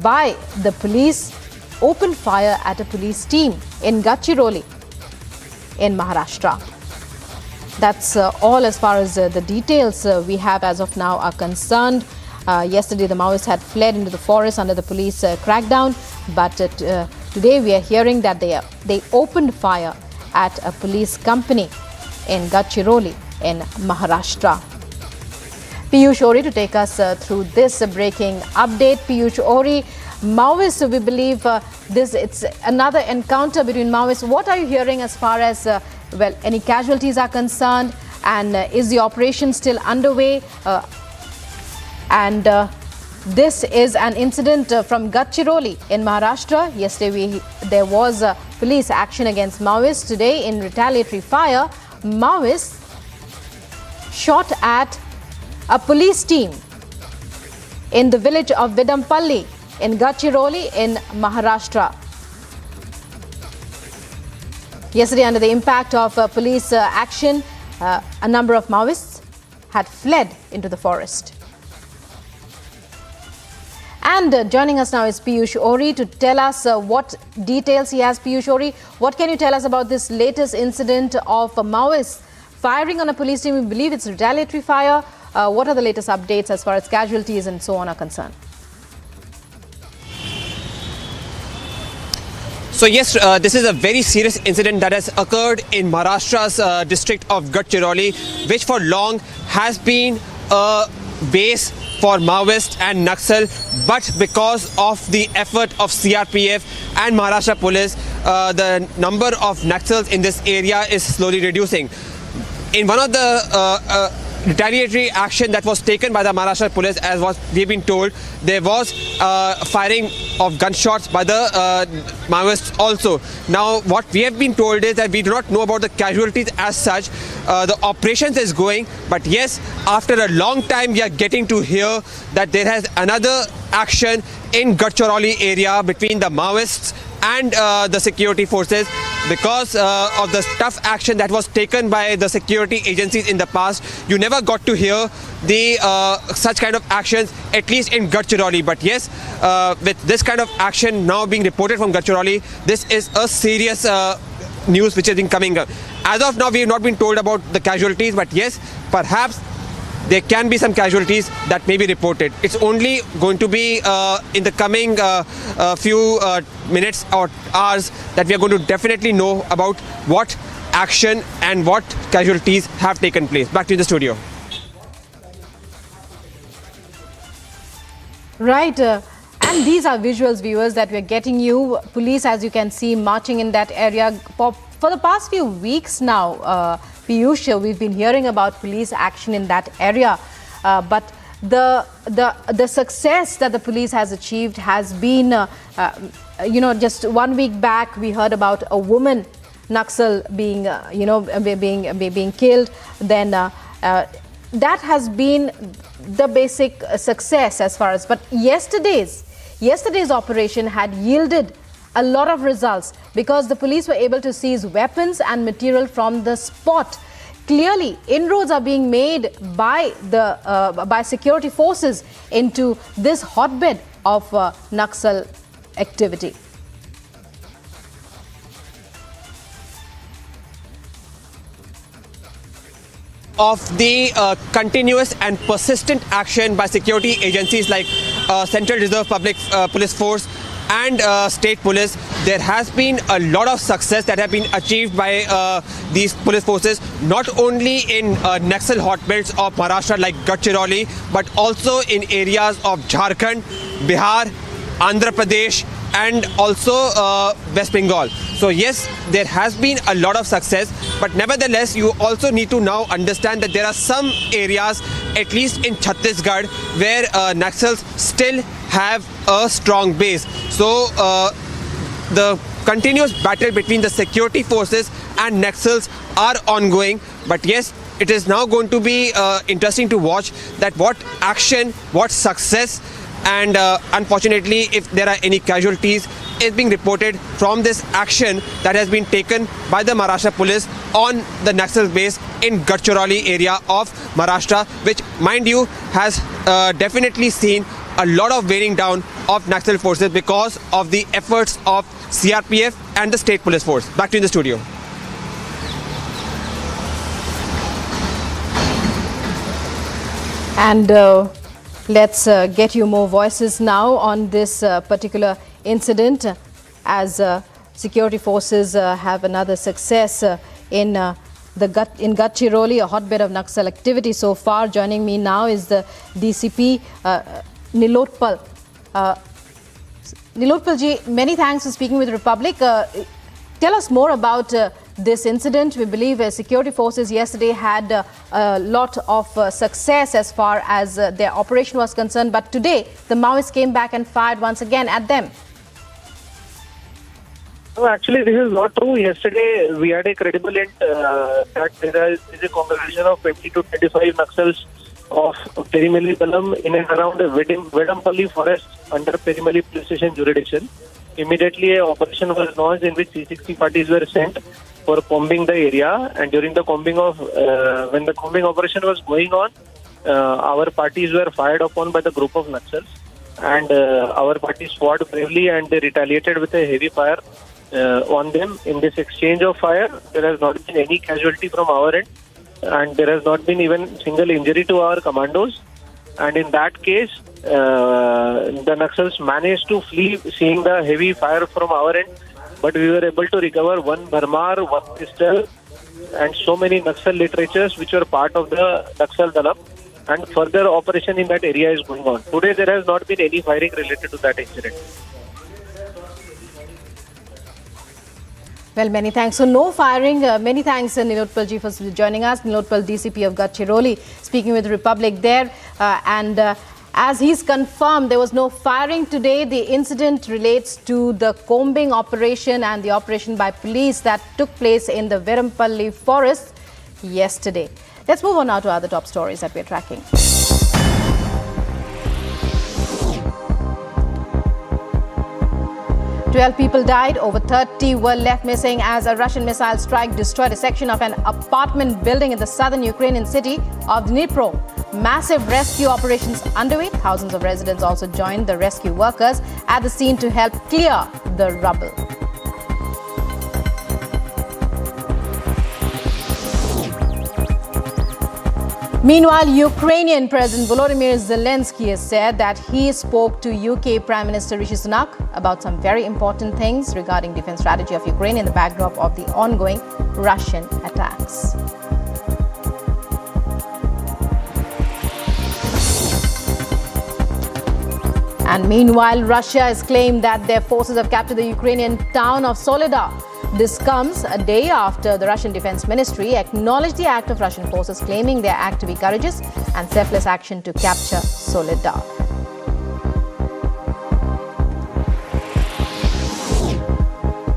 S1: by the police opened fire at a police team in Gadchiroli in Maharashtra. That's all as far as the details we have as of now are concerned. Yesterday, the Maoists had fled into the forest under the police crackdown, but today we are hearing that they opened fire at a police company in Gadchiroli in Maharashtra. Piyush Ori to take us through this breaking update. Piyush Ori, Maoists, we believe it's another encounter between Maoists. What are you hearing as far as any casualties are concerned, and is the operation still underway? This is an incident from Gadchiroli in Maharashtra. Yesterday there was police action against Maoists. Today, in retaliatory fire, Maoists shot at a police team in the village of Vedampalli in Gadchiroli in Maharashtra. Yesterday, under the impact of police action, a number of Maoists had fled into the forest. And joining us now is Piyush Ori to tell us what details he has. Piyush Ori, what can you tell us about this latest incident of Maoists firing on a police team? We believe it's retaliatory fire. What are the latest updates as far as casualties and so on are concerned?
S8: So yes, this is a very serious incident that has occurred in Maharashtra's district of Gadchiroli, which for long has been a base for Maoist and Naxal, but because of the effort of CRPF and Maharashtra police, the number of Naxals in this area is slowly reducing. In one of the retaliatory action that was taken by the Maharashtra police, as was we've been told, there was firing of gunshots by the Maoists also. Now, what we have been told is that we do not know about the casualties as such. The operations is going, but yes, after a long time, we are getting to hear that there has another action in Gadchiroli area between the Maoists and the security forces because of the tough action that was taken by the security agencies in the past. You never got to hear the such kind of actions, at least in Gadchiroli. But yes, with this kind of action now being reported from Gadchiroli, this is a serious news which has been coming up. As of now, we have not been told about the casualties, but yes, perhaps there can be some casualties that may be reported. It's only going to be in the coming few minutes or hours that we are going to definitely know about what action and what casualties have taken place. Back to the studio.
S1: Right. And these are visuals, viewers, that we're getting you. Police, as you can see, marching in that area. For the past few weeks now, Piyush, we've been hearing about police action in that area. But the success that the police has achieved has been, just 1 week back, we heard about a woman Naxal being killed. Then that has been the basic success as far as. But yesterday's operation had yielded a lot of results because the police were able to seize weapons and material from the spot. Clearly, inroads are being made by security forces into this hotbed of Naxal activity.
S8: Of the continuous and persistent action by security agencies like Central Reserve Public Police Force and State Police, there has been a lot of success that have been achieved by these police forces, not only in Naxal hotbeds of Maharashtra like Gadchiroli, but also in areas of Jharkhand, Bihar, Andhra Pradesh, and also West Bengal. So yes, there has been a lot of success, but nevertheless, you also need to now understand that there are some areas, at least in Chhattisgarh, where Naxals still have a strong base. So the continuous battle between the security forces and Naxals are ongoing. But yes, it is now going to be interesting to watch that what action, what success, and unfortunately, if there are any casualties, is being reported from this action that has been taken by the Maharashtra police on the Naxal base in Gadchiroli area of Maharashtra, which, mind you, has definitely seen a lot of wearing down of Naxal forces because of the efforts of CRPF and the State Police Force. Back to you in the studio.
S1: And let's get you more voices now on this particular incident as security forces have another success in Gadchiroli, a hotbed of Naxal activity so far. Joining me now is the DCP Nilotpal. Nilotpal ji, many thanks for speaking with Republic. Tell us more about this incident. We believe security forces yesterday had a lot of success as far as their operation was concerned. But today, the Maoists came back and fired once again at them.
S10: No, actually, this is not true. Yesterday, we had a credible hint that there is a congregation of 20 to 25 Naxals of Perimali Palam in and around Vedampalli forest under Perimali police station jurisdiction. Immediately, an operation was launched in which C60 parties were sent for combing the area. And during the combing when the combing operation was going on, our parties were fired upon by the group of Naxals. And our parties fought bravely and they retaliated with a heavy fire on them. In this exchange of fire, there has not been any casualty from our end. And there has not been even single injury to our commandos. And in that case, the Naxals managed to flee, seeing the heavy fire from our end. But we were able to recover one Bharmar, one pistol, and so many Naxal literatures which were part of the Naxal Dalam. And further operation in that area is going on. Today, there has not been any firing related to that incident.
S1: Well, many thanks. So no firing. Many thanks, Nilotpal ji, for joining us. Nilotpal, DCP of Gadchiroli, speaking with Republic there. As he's confirmed, there was no firing today. The incident relates to the combing operation and the operation by police that took place in the Verampalli forest yesterday. Let's move on now to other top stories that we're tracking. 12 people died, over 30 were left missing as a Russian missile strike destroyed a section of an apartment building in the southern Ukrainian city of Dnipro. Massive rescue operations underway. Thousands of residents also joined the rescue workers at the scene to help clear the rubble. Meanwhile, Ukrainian President Volodymyr Zelensky has said that he spoke to UK Prime Minister Rishi Sunak about some very important things regarding defense strategy of Ukraine in the backdrop of the ongoing Russian attacks. And meanwhile, Russia has claimed that their forces have captured the Ukrainian town of Soledar. This comes a day after the Russian Defense Ministry acknowledged the act of Russian forces, claiming their act to be courageous and selfless action to capture Soledar.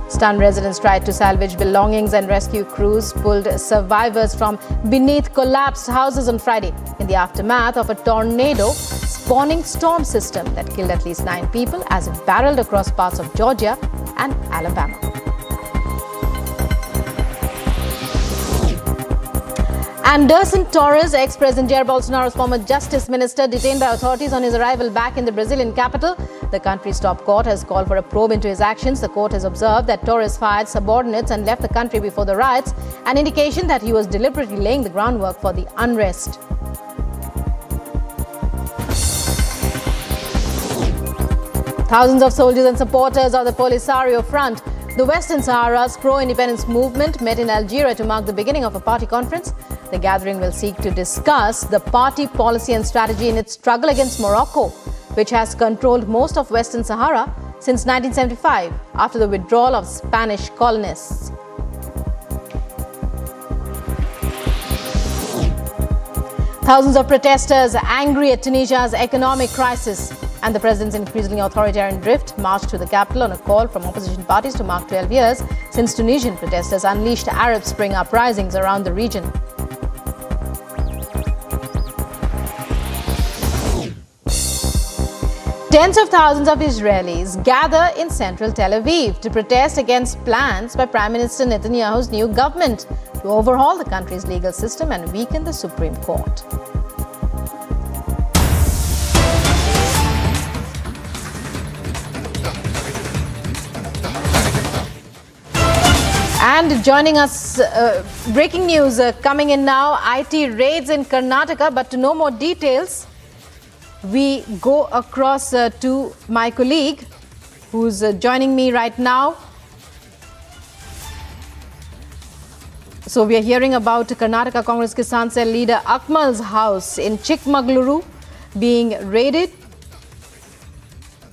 S1: Stunned residents tried to salvage belongings and rescue crews pulled survivors from beneath collapsed houses on Friday in the aftermath of a tornado spawning storm system that killed at least 9 people as it barreled across parts of Georgia and Alabama. Anderson Torres, ex-President Jair Bolsonaro's former justice minister, detained by authorities on his arrival back in the Brazilian capital. The country's top court has called for a probe into his actions. The court has observed that Torres fired subordinates and left the country before the riots, an indication that he was deliberately laying the groundwork for the unrest. Thousands of soldiers and supporters of the Polisario Front, the Western Sahara's pro-independence movement, met in Algeria to mark the beginning of a party conference. The gathering will seek to discuss the party policy and strategy in its struggle against Morocco, which has controlled most of Western Sahara since 1975 after the withdrawal of Spanish colonists. Thousands of protesters angry at Tunisia's economic crisis and the president's increasingly authoritarian drift marched to the capital on a call from opposition parties to mark 12 years since Tunisian protesters unleashed Arab Spring uprisings around the region. Tens of thousands of Israelis gather in central Tel Aviv to protest against plans by Prime Minister Netanyahu's new government to overhaul the country's legal system and weaken the Supreme Court. And joining us, breaking news coming in now, IT raids in Karnataka. But to know more details, we go across to my colleague who's joining me right now. So we are hearing about Karnataka Congress Kisan Cell leader Akmal's house in Chikmagaluru being raided.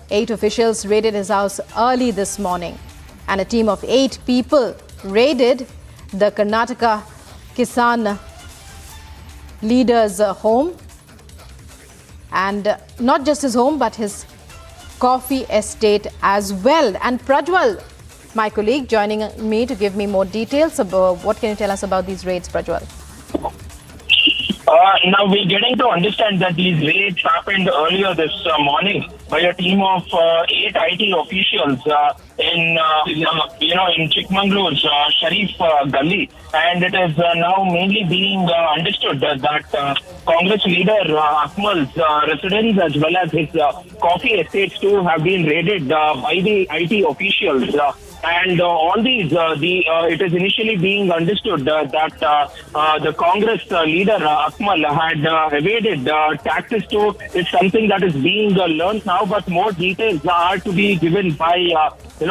S1: 8 officials raided his house early this morning, and a team of 8 people raided the Karnataka Kisan leader's home. And not just his home, but his coffee estate as well. And Prajwal, my colleague, joining me to give me more details about what can you tell us about these raids, Prajwal?
S11: Now we're getting to understand that these raids happened earlier this morning by a team of 8 IT officials in Chikmangalore's Sharif Gully, and it is now mainly being understood that Congress leader Akmal's residence as well as his coffee estates too have been raided by the IT officials. And all these, it is initially being understood that the Congress leader Akmal had evaded taxes too. It's something that is being learned now, but more details are to be given by the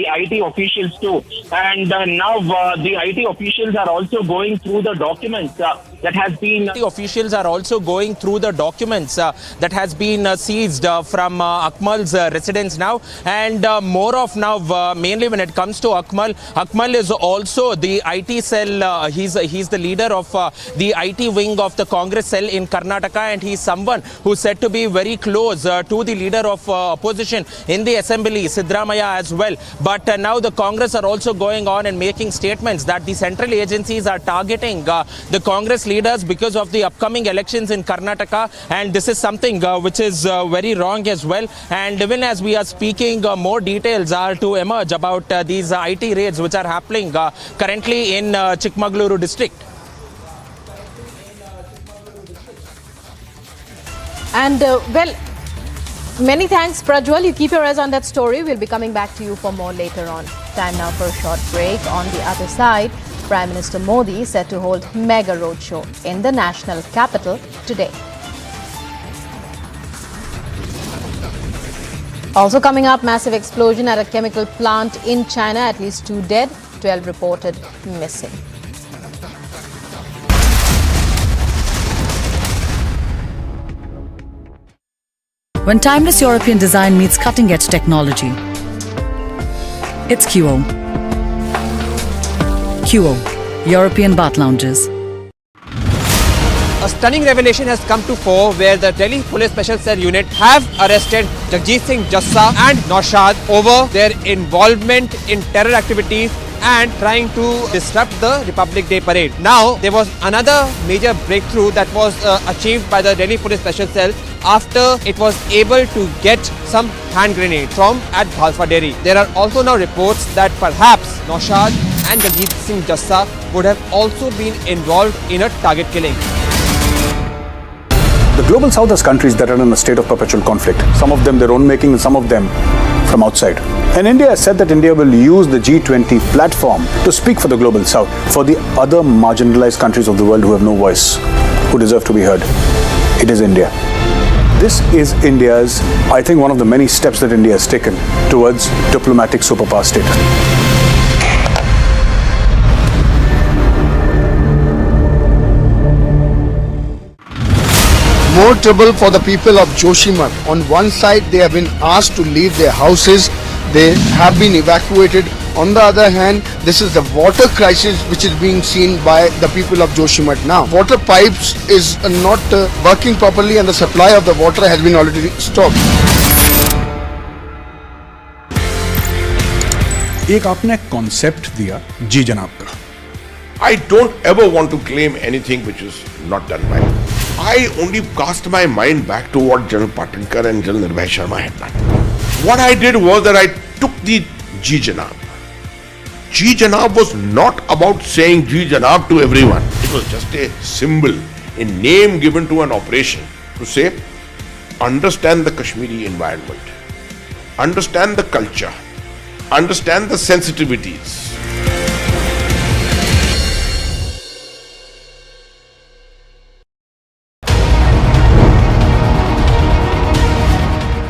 S11: IT officials too. And now the IT officials are also going through the documents that has been.
S8: The officials are also going through the documents that has been seized from Akmal's residence now. And more of now, mainly when it comes to Akmal is also the IT cell. He's the leader of the IT wing of the Congress cell in Karnataka, and he's someone who's said to be very close to the leader of opposition in the assembly, Siddaramaiah, as well. But now the Congress are also going on and making statements that the central agencies are targeting the Congress leaders because of the upcoming elections in Karnataka, and this is something which is very wrong as well. And even as we are speaking, more details are to emerge about these IT raids which are happening currently in Chikmagaluru district.
S1: And well, many thanks, Prajwal. You keep your eyes on that story. We'll be coming back to you for more later on. Time now for a short break. On the other side, Prime Minister Modi set to hold mega roadshow in the national capital today. Also coming up, massive explosion at a chemical plant in China, at least 2 dead, 12 reported missing.
S4: When timeless European design meets cutting-edge technology, it's QO. QO, European bath lounges.
S8: A stunning revelation has come to fore where the Delhi Police Special Cell Unit have arrested Jagjit Singh Jassa and Naushad over their involvement in terror activities and trying to disrupt the Republic Day parade. Now, there was another major breakthrough that was achieved by the Delhi Police Special Cell after it was able to get some hand grenades from at Bhalfa Dairy. There are also now reports that perhaps Naushad and Jagjit Singh Jassa would have also been involved in a target killing.
S5: The global south has countries that are in a state of perpetual conflict. Some of them their own making and some of them from outside. And India has said that India will use the G20 platform to speak for the global south, for the other marginalized countries of the world who have no voice, who deserve to be heard. It is India. This is India's, I think, one of the many steps that India has taken towards diplomatic superpower status.
S6: More trouble for the people of Joshimath. On one side, they have been asked to leave their houses. They have been evacuated. On the other hand, this is the water crisis which is being seen by the people of Joshimath now. Water pipes is not working properly and the supply of the water has been already stopped.
S5: एक आपने concept दिया जी जनाब का.
S7: I don't ever want to claim anything which is not done by me. I only cast my mind back to what General Patinkar and General Nirbhay Sharma had done. What I did was that I took the Ji Janab. Ji Janab was not about saying Ji Janab to everyone. It was just a symbol, a name given to an operation to say, understand the Kashmiri environment, understand the culture, understand the sensitivities.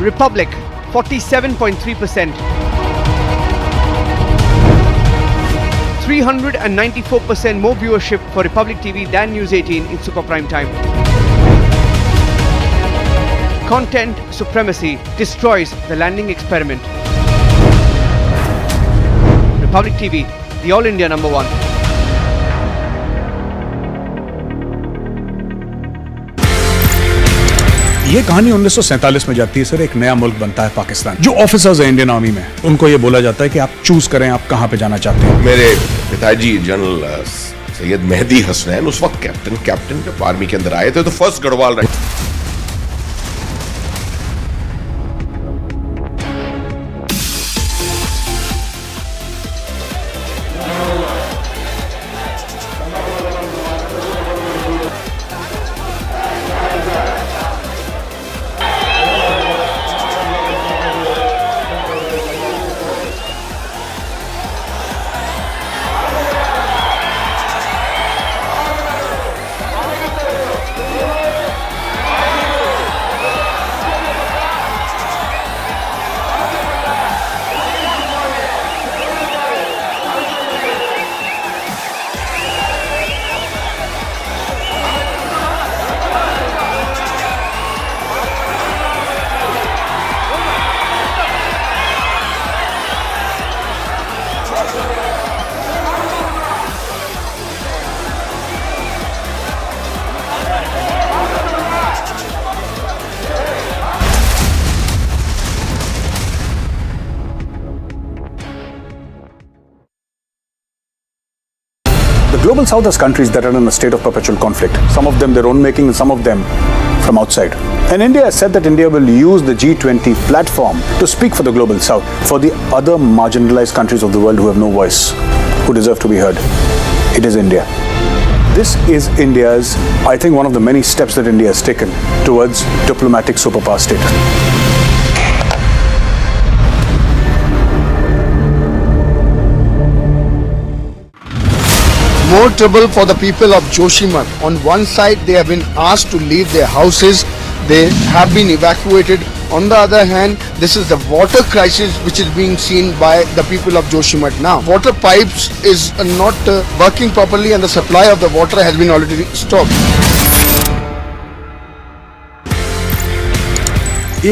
S15: Republic, 47.3%. 394% more viewership for Republic TV than News 18 in super prime time. Content supremacy destroys the landing experiment. Republic TV, the All India #1.
S5: ये कहानी 1947 में जाती है sir. एक नया मुल्क बनता है पाकिस्तान. जो ऑफिसर्स हैं इंडियन आर्मी में, उनको ये बोला जाता है कि आप चूज करें आप कहां पे जाना चाहते हैं.
S7: मेरे पिताजी जनरल सैयद मेहदी हसनैन उस वक्त कैप्टन जब आर्मी के अंदर आए थे, तो फर्स्ट गढ़वाल रहे.
S5: The global south has countries that are in a state of perpetual conflict. Some of them their own making and some of them from outside. And India has said that India will use the G20 platform to speak for the global south, for the other marginalized countries of the world who have no voice, who deserve to be heard. It is India. This is India's, I think, one of the many steps that India has taken towards diplomatic superpower status.
S6: more trouble for the people of Joshimath. On one side, they have been asked to leave their houses. They have been evacuated. On the other hand, this is the water crisis which is being seen by the people of Joshimath now. Water pipes is not working properly and the supply of the water has been already stopped.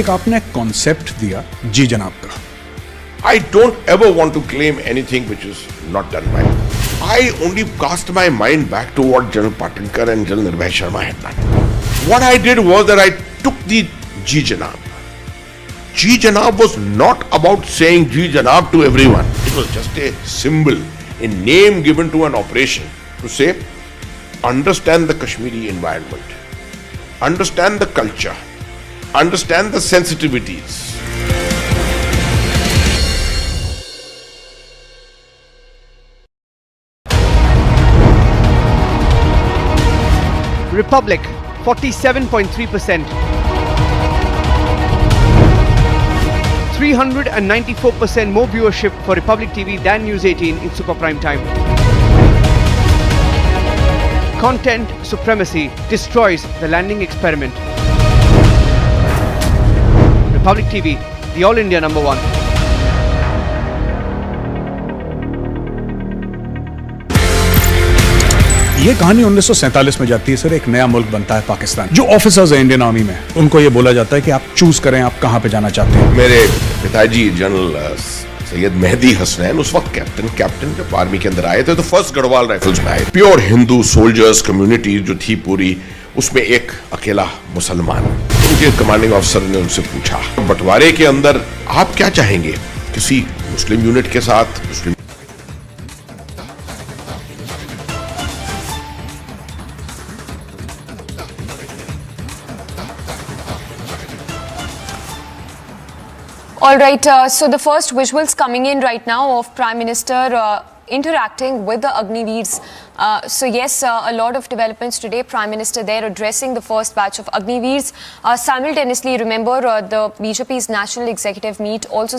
S5: एक आपने concept दिया जी जनाब का.
S7: I don't ever want to claim anything which is not done by me. I only cast my mind back to what General Patinkar and General Nirbhay Sharma had done. What I did was that I took the Ji Janab. Ji Janab was not about saying Ji Janab to everyone. It was just a symbol, a name given to an operation to say, understand the Kashmiri environment, understand the culture, understand the sensitivities.
S15: Republic, 47.3%. 394% more viewership for Republic TV than News 18 in super prime time. Content supremacy destroys the landing experiment. Republic TV, the All India number one.
S5: ये कहानी 1947 में जाती है sir. एक नया मुल्क बनता है पाकिस्तान. जो ऑफिसर्स हैं इंडियन आर्मी में, उनको ये बोला जाता है कि आप चूज करें आप कहां पे जाना चाहते हैं.
S7: मेरे पिताजी जनरल सैयद मेहदी हसनैन उस वक्त कैप्टन जब आर्मी के अंदर आए थे तो फर्स्ट गढ़वाल राइफल्स में आए. प्योर हिंदू सोल्जर्स कम्युनिटी जो थी पूरी, उसमें एक अकेला मुसलमान. उनके कमांडिंग ऑफिसर ने उनसे पूछा, बंटवारे के अंदर आप क्या चाहेंगे, किसी मुस्लिम यूनिट के साथ मुस्लिम.
S9: All right, so the first visuals coming in right now of Prime Minister interacting with the Agniveers. So yes, a lot of developments today. Prime Minister there addressing the first batch of Agniveers. Simultaneously, remember the BJP's National Executive Meet also